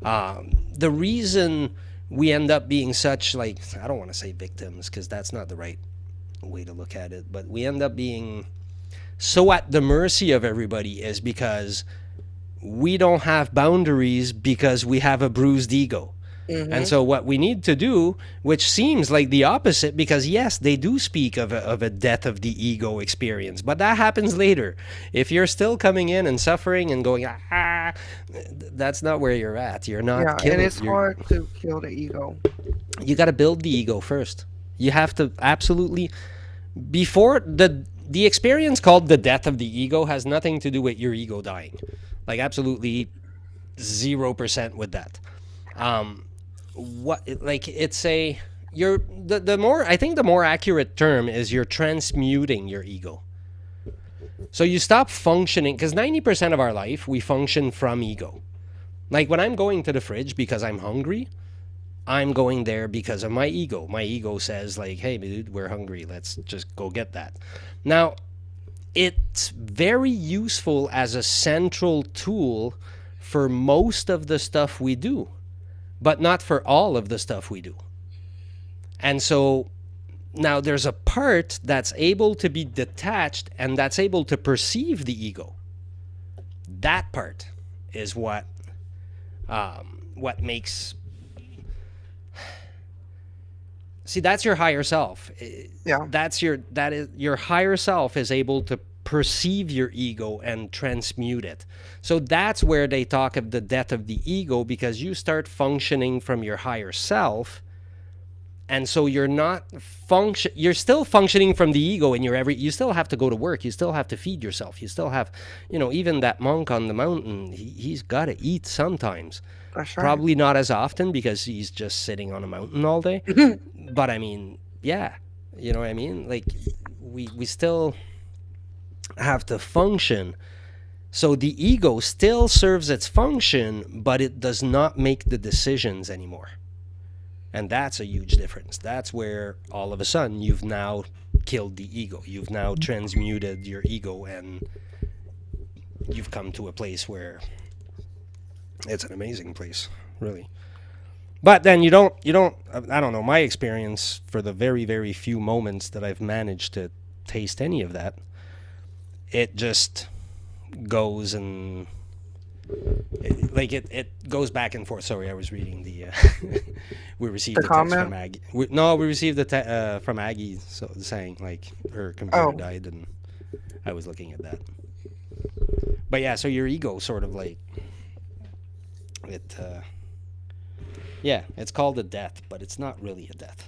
The reason we end up being such, like, I don't want to say victims because that's not the right way to look at it, but we end up being so at the mercy of everybody is because we don't have boundaries because we have a bruised ego. And Mm-hmm. so what we need to do, which seems like the opposite, because yes, they do speak of a death of the ego experience, but that happens later. If you're still coming in and suffering and going, that's not where you're at. You're not Yeah, and killing. it's hard to kill the ego. You got to build the ego first. You have to absolutely, before the experience called the death of the ego has nothing to do with your ego dying. Like absolutely 0% with that. What like it's a you're the more I think the more accurate term is you're transmuting your ego. So you stop functioning because 90% of our life we function from ego. Like when I'm going to the fridge because I'm hungry, I'm going there because of my ego. My ego says like, "Hey, dude, we're hungry. Let's just go get that." Now, it's very useful as a central tool for most of the stuff we do, but not for all of the stuff we do. And so now there's a part that's able to be detached and that's able to perceive the ego. That part is what makes. See, that's your higher self. Yeah. That is your higher self is able to perceive your ego and transmute it. So that's where they talk of the death of the ego, because you start functioning from your higher self, and so you're still functioning from the ego in you still have to go to work, you still have to feed yourself, you still have, even that monk on the mountain, he's got to eat sometimes. That's right. Probably not as often because he's just sitting on a mountain all day. But I mean, yeah, you know what I mean? Like we still have to function. So the ego still serves its function, but it does not make the decisions anymore. And that's a huge difference. That's where all of a sudden you've now killed the ego. You've now transmuted your ego and you've come to a place where it's an amazing place, really. But then I don't know, my experience for the very, very few moments that I've managed to taste any of that, it just goes and it goes back and forth. Sorry, I was reading we received The the text comment? from Aggie. We received the from Aggie saying like her computer died, and I was looking at that. But yeah, so your ego sort of like it. Yeah, it's called a death, but it's not really a death.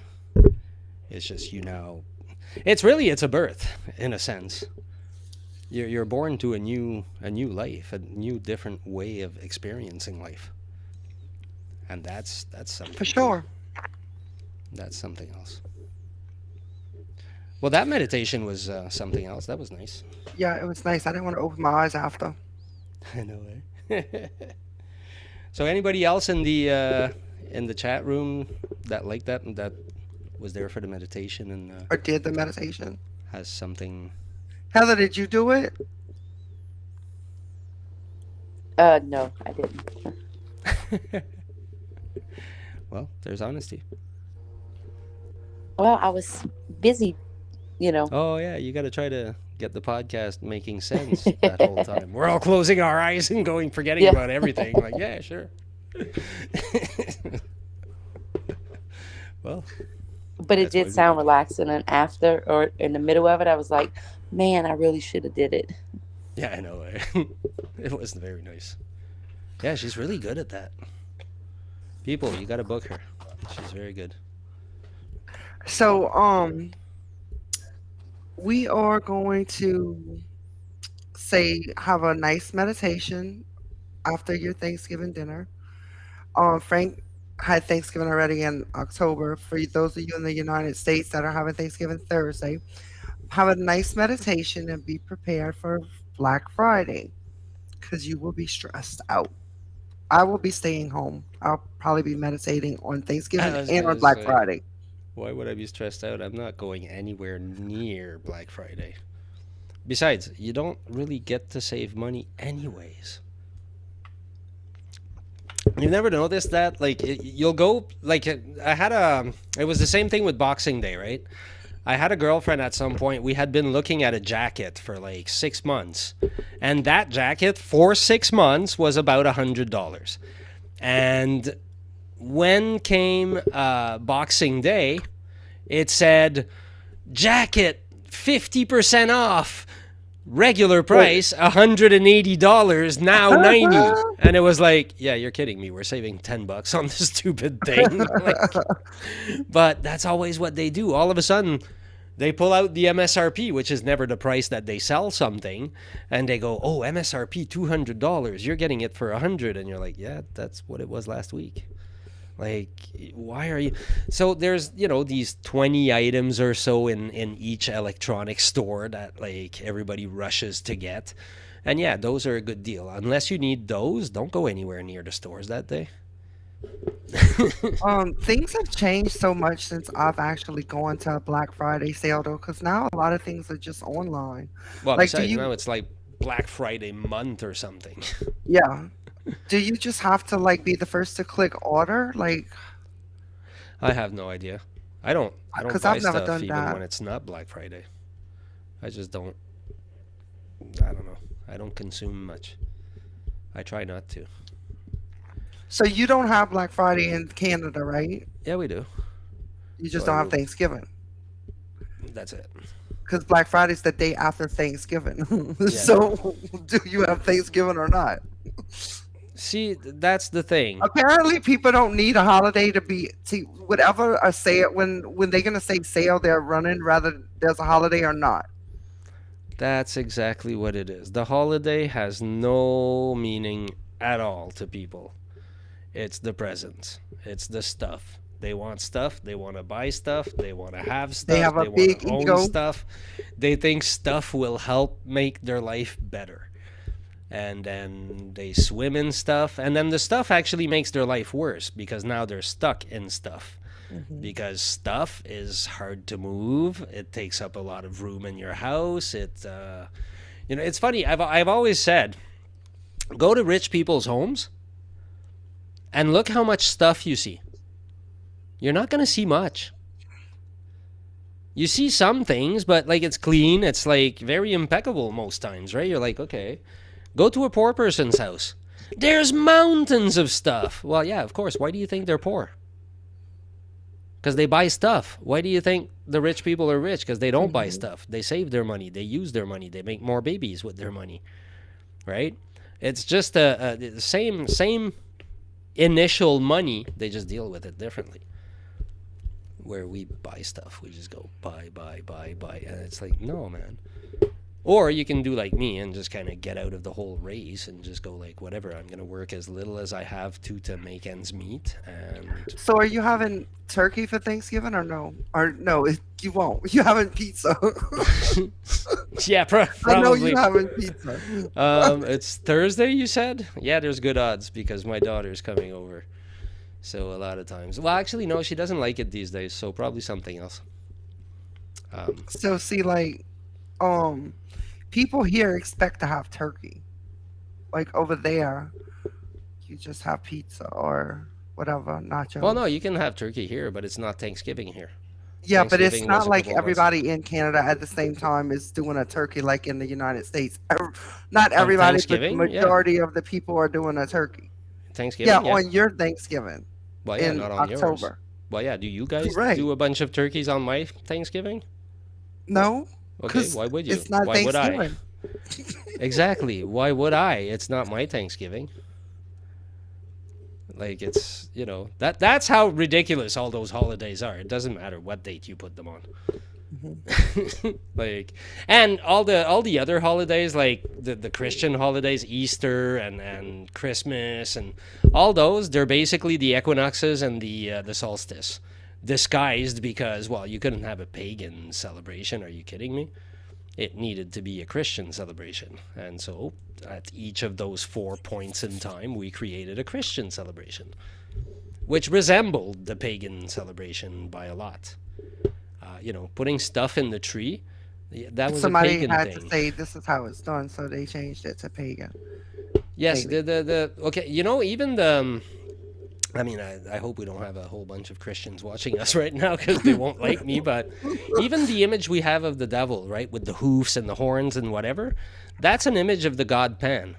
It's just it's a birth in a sense. You're born to a new life, a new different way of experiencing life, and that's something. For sure. That's something else. Well, that meditation was something else. That was nice. Yeah, it was nice. I didn't want to open my eyes after. I know, eh? So, anybody else in the chat room that liked that and that was there for the meditation and Or did the meditation. has something? Heather, did you do it? No, I didn't. Well, there's honesty. Well, I was busy, Oh yeah, you got to try to get the podcast making sense that whole time. We're all closing our eyes and forgetting Yeah. about everything. Like, yeah, sure. Well, But it that's why did we sound do it. relaxing, and after or in the middle of it, I was like, man, I really should have did it. Yeah, I know. It was very nice. Yeah, she's really good at that. People, you got to book her. She's very good. So, we are going to have a nice meditation after your Thanksgiving dinner. Frank had Thanksgiving already in October. For those of you in the United States that are having Thanksgiving Thursday, have a nice meditation and be prepared for Black Friday because you will be stressed out. I will be staying home. I'll probably be meditating on Thanksgiving was and on gonna Black say. Friday. Why would I be stressed out? I'm not going anywhere near Black Friday. Besides, you don't really get to save money anyways. You've never noticed that? Like, you'll go, like, it was the same thing with Boxing Day, right? I had a girlfriend at some point. We had been looking at a jacket for like 6 months. And that jacket for 6 months was about $100. And when came Boxing Day, it said jacket 50% off, regular price $180, now 90. And it was like, yeah, you're kidding me. We're saving $10 on this stupid thing. Like, but that's always what they do. All of a sudden, they pull out the MSRP, which is never the price that they sell something, and they go, "Oh, MSRP $200. You're getting it for $100," and you're like, "Yeah, that's what it was last week." Like, why are you? So there's, these 20 items or so in each electronic store that like everybody rushes to get, and yeah, those are a good deal. Unless you need those, don't go anywhere near the stores that day. Things have changed so much since I've actually gone to a Black Friday sale though, because now a lot of things are just online. Well, Like, do besides, you? now it's like Black Friday month or something. Yeah. Do you just have to like be the first to click order? Like, I have no idea. I don't because buy I've never stuff done even that. when it's not Black Friday. I just don't. I don't know. I don't consume much. I try not to. So you don't have Black Friday in Canada, right? Yeah, we do. You just So I don't have move. Thanksgiving. That's it. Because Black Friday's the day after Thanksgiving. Yeah. So do you have Thanksgiving or not? See, that's the thing. Apparently, people don't need a holiday to be see whatever a sale when they're gonna say sale they're running, rather there's a holiday or not. That's exactly what it is. The holiday has no meaning at all to people. It's the presents. It's the stuff. They want stuff. They want to buy stuff. They want to have stuff. They have a want big to own ego. stuff. They think stuff will help make their life better. And then they swim in stuff. And then the stuff actually makes their life worse because now they're stuck in stuff. Because stuff is hard to move. It takes up a lot of room in your house. It's funny. I've always said, go to rich people's homes and look how much stuff you see. You're not going to see much. You see some things, but like it's clean. It's like very impeccable most times, right? You're like, okay. Go to a poor person's house. There's mountains of stuff. Well, yeah, of course. Why do you think they're poor? Because they buy stuff. Why do you think the rich people are rich? Because they don't buy stuff. They save their money. They use their money. They make more babies with their money, right? It's just the same initial money. They just deal with it differently. Where we buy stuff, we just go buy, and it's like, no, man. Or you can do like me and just kind of get out of the whole race and just go like, whatever, I'm going to work as little as I have to make ends meet. And So are you having turkey for Thanksgiving or no? Or no, you won't. You having pizza. yeah, I know probably. you having pizza. It's Thursday, you said? Yeah, there's good odds because my daughter's coming over. So a lot of times. Well, actually, no, she doesn't like it these days, so probably something else. So see, like, people here expect to have turkey. Like over there, you just have pizza or whatever, nachos. Well, no, you can have turkey here, but it's not Thanksgiving here. Yeah, but it's Thanksgiving not was a like couple of months. everybody in Canada at the same time is doing a turkey like in the United States. Not On everybody, but the Thanksgiving? Yeah. majority of the people are doing a turkey. Thanksgiving? Yeah, Yeah. on your Thanksgiving Well, yeah, in not on yours. October. Well, yeah, do you guys Right. do a bunch of turkeys on my Thanksgiving? No, Okay, 'cause why would you? it's not Why would I? Thanksgiving. Exactly. Why would I? It's not my Thanksgiving. Like it's, that's how ridiculous all those holidays are. It doesn't matter what date you put them on. Like, and all the other holidays, like the Christian holidays, Easter and Christmas and all those, they're basically the equinoxes and the solstice, disguised because, well, you couldn't have a pagan celebration. Are you kidding me? It needed to be a Christian celebration. And so at each of those 4 points in time, we created a Christian celebration, which resembled the pagan celebration by a lot. Putting stuff in the tree, that was Somebody a pagan had thing. to say this is how it's done, so they changed it to pagan. Yes, maybe. okay, even the... I mean, I hope we don't have a whole bunch of Christians watching us right now because they won't like me, but even the image we have of the devil, right, with the hoofs and the horns and whatever, that's an image of the god Pan.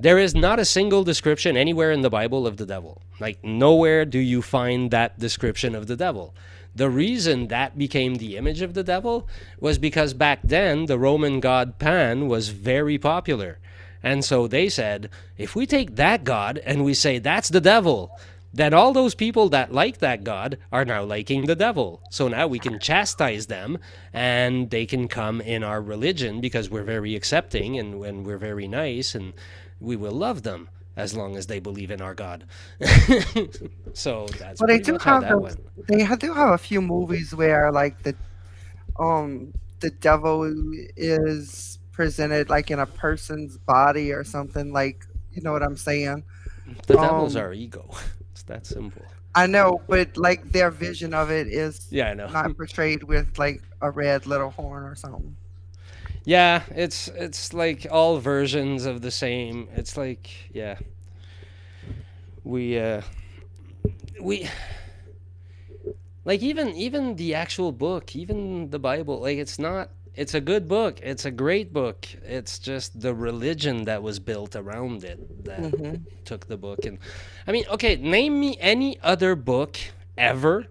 There is not a single description anywhere in the Bible of the devil. Like, nowhere do you find that description of the devil. The reason that became the image of the devil was because back then the Roman god Pan was very popular. And so they said, if we take that god and we say that's the devil, then all those people that like that god are now liking the devil. So now we can chastise them and they can come in our religion because we're very accepting and we're very nice and we will love them as long as they believe in our God. So that's Well, they pretty do much how have that those. went. Do have a few movies where like the devil is presented like in a person's body or something, like, you know what I'm saying. The devil's Um, our ego. It's that simple. I know, but like their vision of it is Yeah, I know. not portrayed with like a red little horn or something. Yeah, it's like all versions of the same. It's like, yeah, we we like even the actual book, even the Bible, like it's a good book. It's a great book. It's just the religion that was built around it that Hmm. took the book. And I mean, okay, name me any other book ever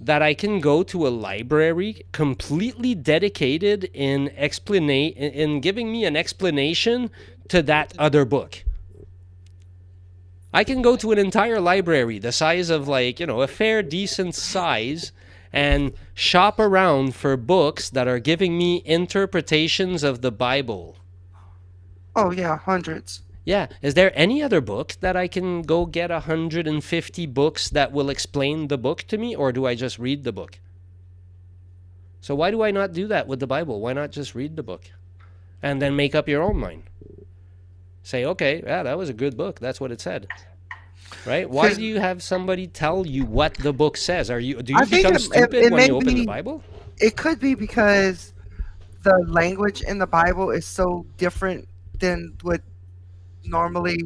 that I can go to a library completely dedicated in giving me an explanation to that other book. I can go to an entire library the size of, like, a fair decent size and shop around for books that are giving me interpretations of the Bible. Oh yeah, hundreds. Yeah, is there any other book that I can go get 150 books that will explain the book to me, or do I just read the book? So why do I not do that with the Bible? Why not just read the book and then make up your own mind? Say, okay, yeah, that was a good book. That's what it said. Right? Why 'Cause do you have somebody tell you what the book says? Do you I think become stupid it when may you open the be, Bible? it could be because the language in the Bible is so different than what normally,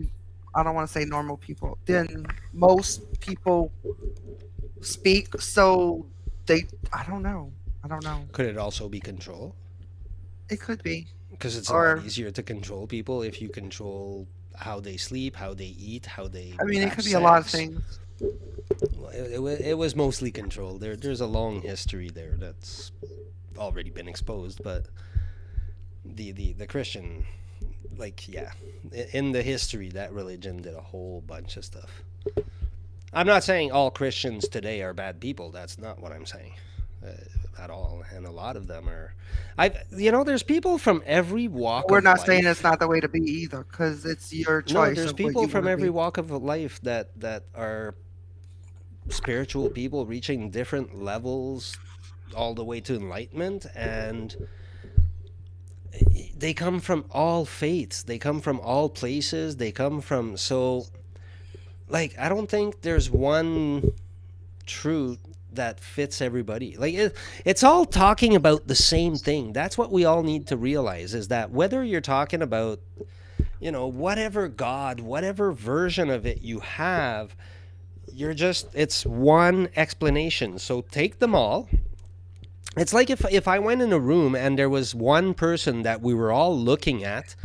I don't want to say normal people, than most people speak. So they, I don't know. I don't know. Could it also be control? It could be. Because it's a lot Or, easier to control people if you control how they sleep, how they eat, how they I mean, it have could be a lot of sex. things. Well, it was mostly control. There's a long history there that's already been exposed, but the Christian, like, yeah, in the history, that religion did a whole bunch of stuff. I'm not saying all Christians today are bad people. That's not what I'm saying at all. And a lot of them are. There's people from every walk We're of not saying life. it's not the way to be either, because it's your No, choice there's of what people you from want to every be. walk of life that are spiritual people reaching different levels all the way to enlightenment, and they come from all faiths, they come from all places, they come from, so, like, I don't think there's one truth that fits everybody. Like, it's all talking about the same thing. That's what we all need to realize, is that whether you're talking about, whatever God, whatever version of it you have, it's one explanation. So take them all. It's like if I went in a room and there was one person that we were all looking at,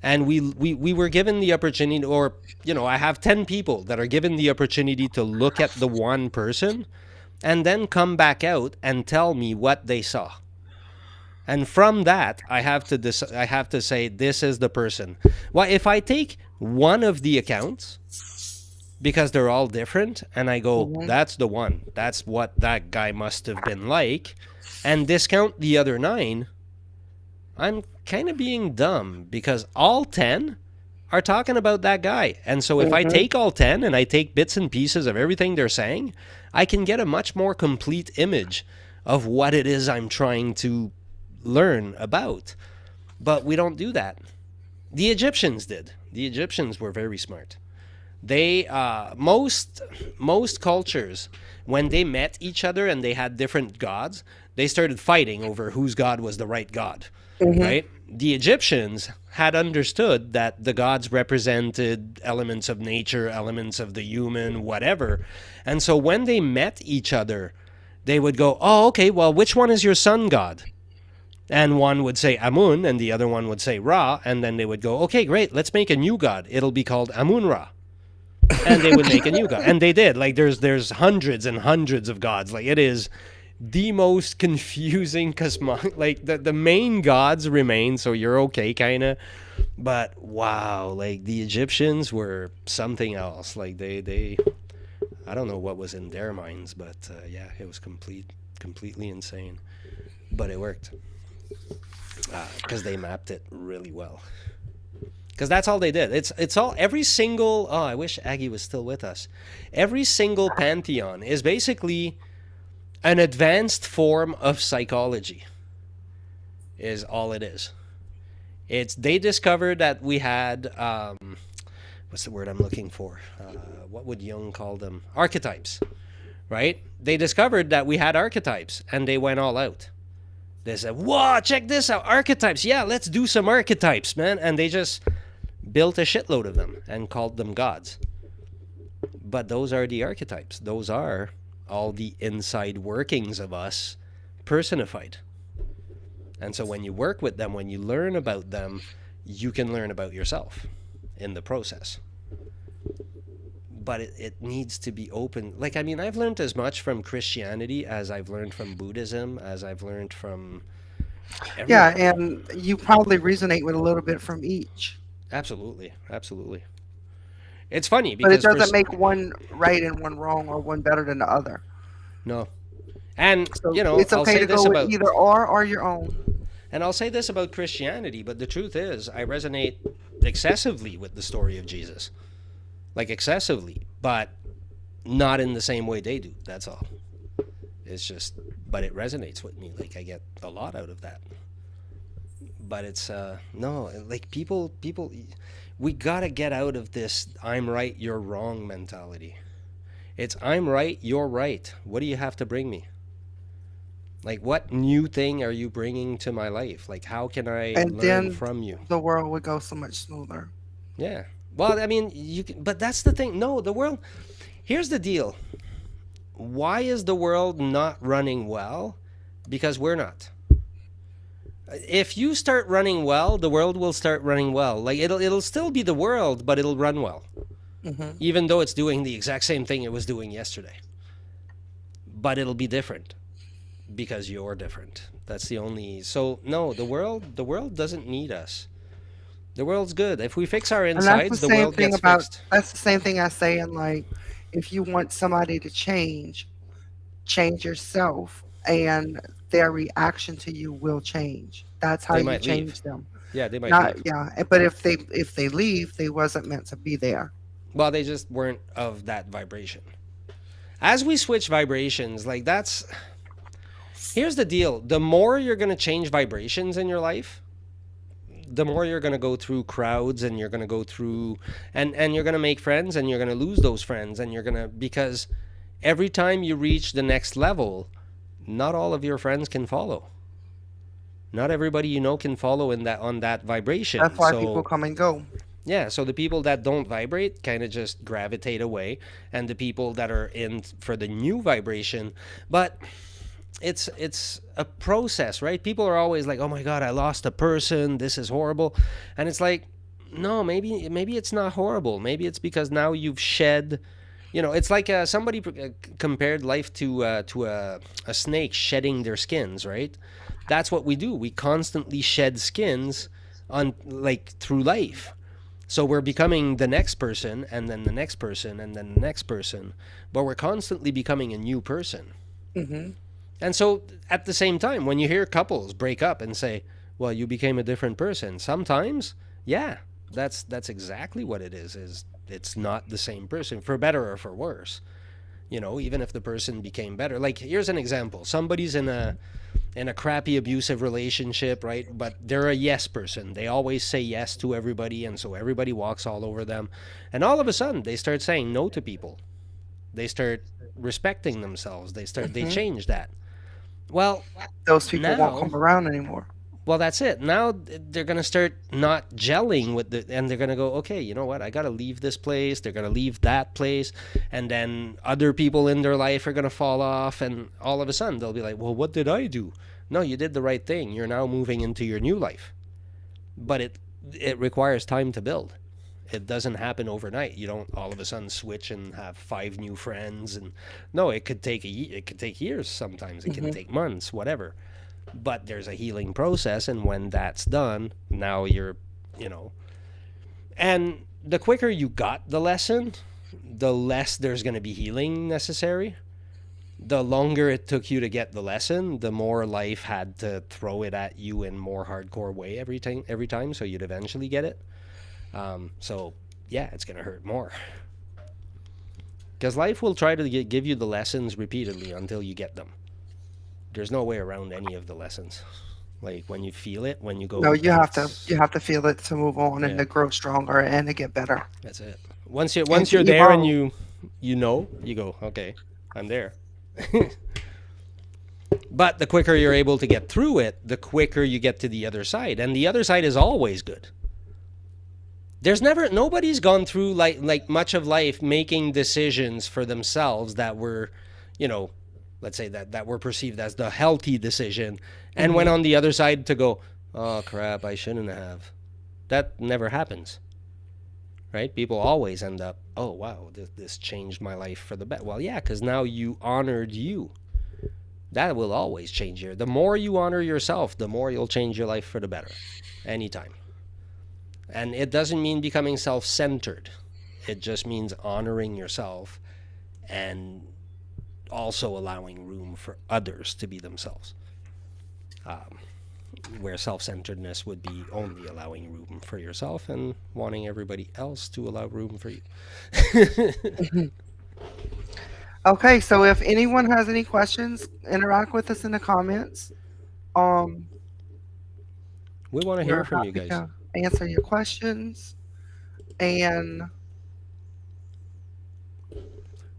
and we were given the opportunity, or, I have 10 people that are given the opportunity to look at the one person and then come back out and tell me what they saw. And from that, I have to say, this is the person. Well, if I take one of the accounts, because they're all different, and I go, Hmm. that's the one, that's what that guy must have been like, and discount the other 9, I'm kind of being dumb, because all 10 are talking about that guy. And so if I Hmm. take all 10 and I take bits and pieces of everything they're saying, I can get a much more complete image of what it is I'm trying to learn about. But we don't do that. The Egyptians did. The Egyptians were very smart. They most cultures, when they met each other and they had different gods, they started fighting over whose god was the right god, Hmm. right? The Egyptians had understood that the gods represented elements of nature, elements of the human, whatever. And so when they met each other, they would go, "Oh, okay, well, which one is your sun god?" And one would say Amun, and the other one would say Ra, and then they would go, okay, great, let's make a new god. It'll be called Amun Ra. And they would make a new god. And they did. Like, there's hundreds and hundreds of gods. Like, it is the most confusing like, the main gods remain, so you're okay, kind of. But, wow, like, the Egyptians were something else. Like, they I don't know what was in their minds, but, yeah, it was completely insane. But it worked. Because they mapped it really well. Because that's all they did. It's all, every single, oh, I wish Aggie was still with us. Every single pantheon is basically an advanced form of psychology, is all it is. They discovered that we had, what's the word I'm looking for? What would Jung call them? Archetypes, right? They discovered that we had archetypes, and they went all out. They said, whoa, check this out, archetypes. Yeah, let's do some archetypes, man. And they just built a shitload of them and called them gods. But those are the archetypes. Those are all the inside workings of us personified. And so when you work with them, when you learn about them, you can learn about yourself in the process. But it needs to be open. Like, I mean, I've learned as much from Christianity as I've learned from Buddhism, as I've learned from everywhere. Yeah, and you probably resonate with a little bit from each. Absolutely. Absolutely. It's funny But it because doesn't make one right and one wrong or one better than the other. no. And, So you know, it's I'll okay say to this go about with either or your own. And I'll say this about Christianity, but the truth is, I resonate excessively with the story of Jesus. Like, excessively, but not in the same way they do. That's all. It's just, but it resonates with me. Like, I get a lot out of that. But it's, no, like, people, we gotta get out of this I'm right, you're wrong mentality. It's I'm right, you're right. What do you have to bring me? Like, what new thing are you bringing to my life? Like, how can I And learn then from you? the world would go so much smoother. Yeah. Well, I mean, you can, but that's the thing. No, the world. Here's the deal. Why is the world not running well? Because we're not. If you start running well, the world will start running well. Like, it'll still be the world, but it'll run well. Mm-hmm. Even though it's doing the exact same thing it was doing yesterday. But it'll be different because you're different. That's the only. So no, the world doesn't need us. The world's good. If we fix our And that's insides, the the same world thing gets about. fixed. That's the same thing as saying, like, if you want somebody to change yourself, and their reaction to you will change. That's how They you might leave. change them. Yeah, they might Not leave. yeah, but if they leave, they wasn't meant to be there. Well, they just weren't of that vibration. As we switch vibrations, like that's. Here's the deal. The more you're going to change vibrations in your life, the more you're going to go through crowds and you're going to go through and you're going to make friends and you're going to lose those friends and you're going to because every time you reach the next level, not all of your friends can follow. Not everybody you know can follow in that on that vibration. That's why So, people come and go. yeah, so the people that don't vibrate kind of just gravitate away and the people that are in for the new vibration, but it's a process, right? People are always like, "Oh my god, I lost a person. This is horrible." And it's like, "No, maybe it's not horrible. Maybe it's because now you've shed, it's like somebody compared life to a snake shedding their skins, right? That's what we do. We constantly shed skins on like through life. So we're becoming the next person and then the next person and then the next person, but we're constantly becoming a new person. Hmm. And so at the same time, when you hear couples break up and say, well, you became a different person, sometimes, yeah, that's exactly what it is it's not the same person, for better or for worse. Even if the person became better. Like, here's an example. Somebody's in a crappy abusive relationship, right? But they're a yes person. They always say yes to everybody, and so everybody walks all over them. And all of a sudden, they start saying no to people. They start respecting themselves. They change that. Well, Those people won't now, come around anymore. well, that's it. Now they're going to start not gelling with and they're going to go, okay, you know what? I got to leave this place. They're going to leave that place. And then other people in their life are going to fall off. And all of a sudden they'll be like, well, what did I do? No, you did the right thing. You're now moving into your new life. But it requires time to build. It doesn't happen overnight. You don't all of a sudden switch and have 5 new friends. And no, it could take it could take years sometimes. It can take months, whatever. But there's a healing process, and when that's done, now you're, you know, and the quicker you got the lesson, the less there's going to be healing necessary. The longer it took you to get the lesson, the more life had to throw it at you in more hardcore way every time, so you'd eventually get it. So yeah, it's gonna hurt more because life will try to give you the lessons repeatedly until you get them. There's no way around any of the lessons. Like when you feel it, when you go. No, you have to feel it to move on and to grow stronger and to get better. That's it. Once you're there and you know, you go, okay, I'm there. But the quicker you're able to get through it, the quicker you get to the other side, and the other side is always good. Nobody's gone through like much of life making decisions for themselves that were, you know, let's say that were perceived as the healthy decision, and went on the other side to go, oh crap, I shouldn't have. That never happens, right? People always end up, oh wow, this changed my life for the better. Well, yeah, because now you honored you. That will always change you. The more you honor yourself, the more you'll change your life for the better, anytime. And it doesn't mean becoming self-centered. It just means honoring yourself and also allowing room for others to be themselves. Where self-centeredness would be only allowing room for yourself and wanting everybody else to allow room for you. Okay, so if anyone has any questions, interact with us in the comments. We want to hear from you guys. To answer your questions. And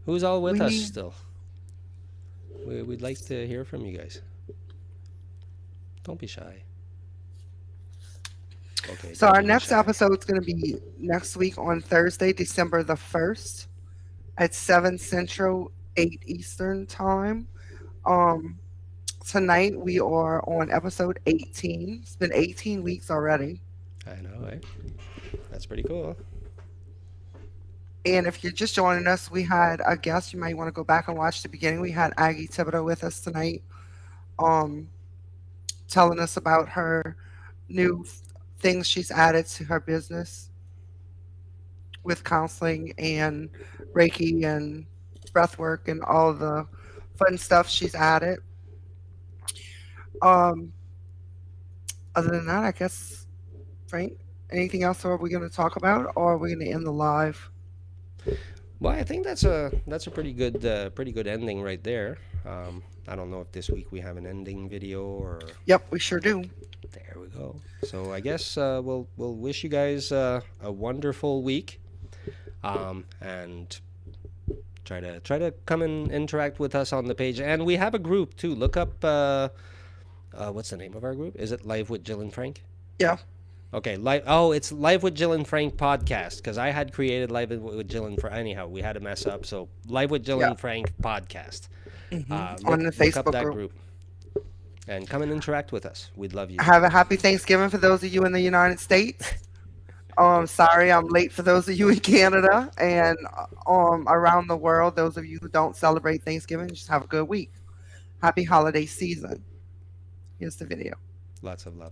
who's all with us still? We'd like to hear from you guys. Don't be shy. Okay. So our next episode is going to be next week on Thursday, December the 1st at 7 Central, 8 Eastern time. Tonight we are on episode 18. It's been 18 weeks already. I know, eh? That's pretty cool. And if you're just joining us, we had a guest. You might want to go back and watch the beginning. We had Aggie Thibodaux with us tonight, telling us about her new things she's added to her business with counseling and Reiki and breath work and all the fun stuff she's added. Other than that, I guess, Frank, anything else are we going to talk about, or are we going to end the live? Well, I think that's a pretty good ending right there. I don't know if this week we have an ending video or. Yep, we sure do. There we go. So I guess we'll wish you guys a wonderful week, and try to come and interact with us on the page. And we have a group too. Look up what's the name of our group? Is it Live with Jill and Frank? Yeah. Okay, it's Live with Jill and Frank podcast, because I had created Live with Jill and Frank. Anyhow, we had a mess up, so Live with Jill and Frank podcast. On the Facebook look up that group. And come and interact with us. We'd love you. Have a happy Thanksgiving for those of you in the United States. Sorry I'm late for those of you in Canada and around the world. Those of you who don't celebrate Thanksgiving, just have a good week. Happy holiday season. Here's the video. Lots of love.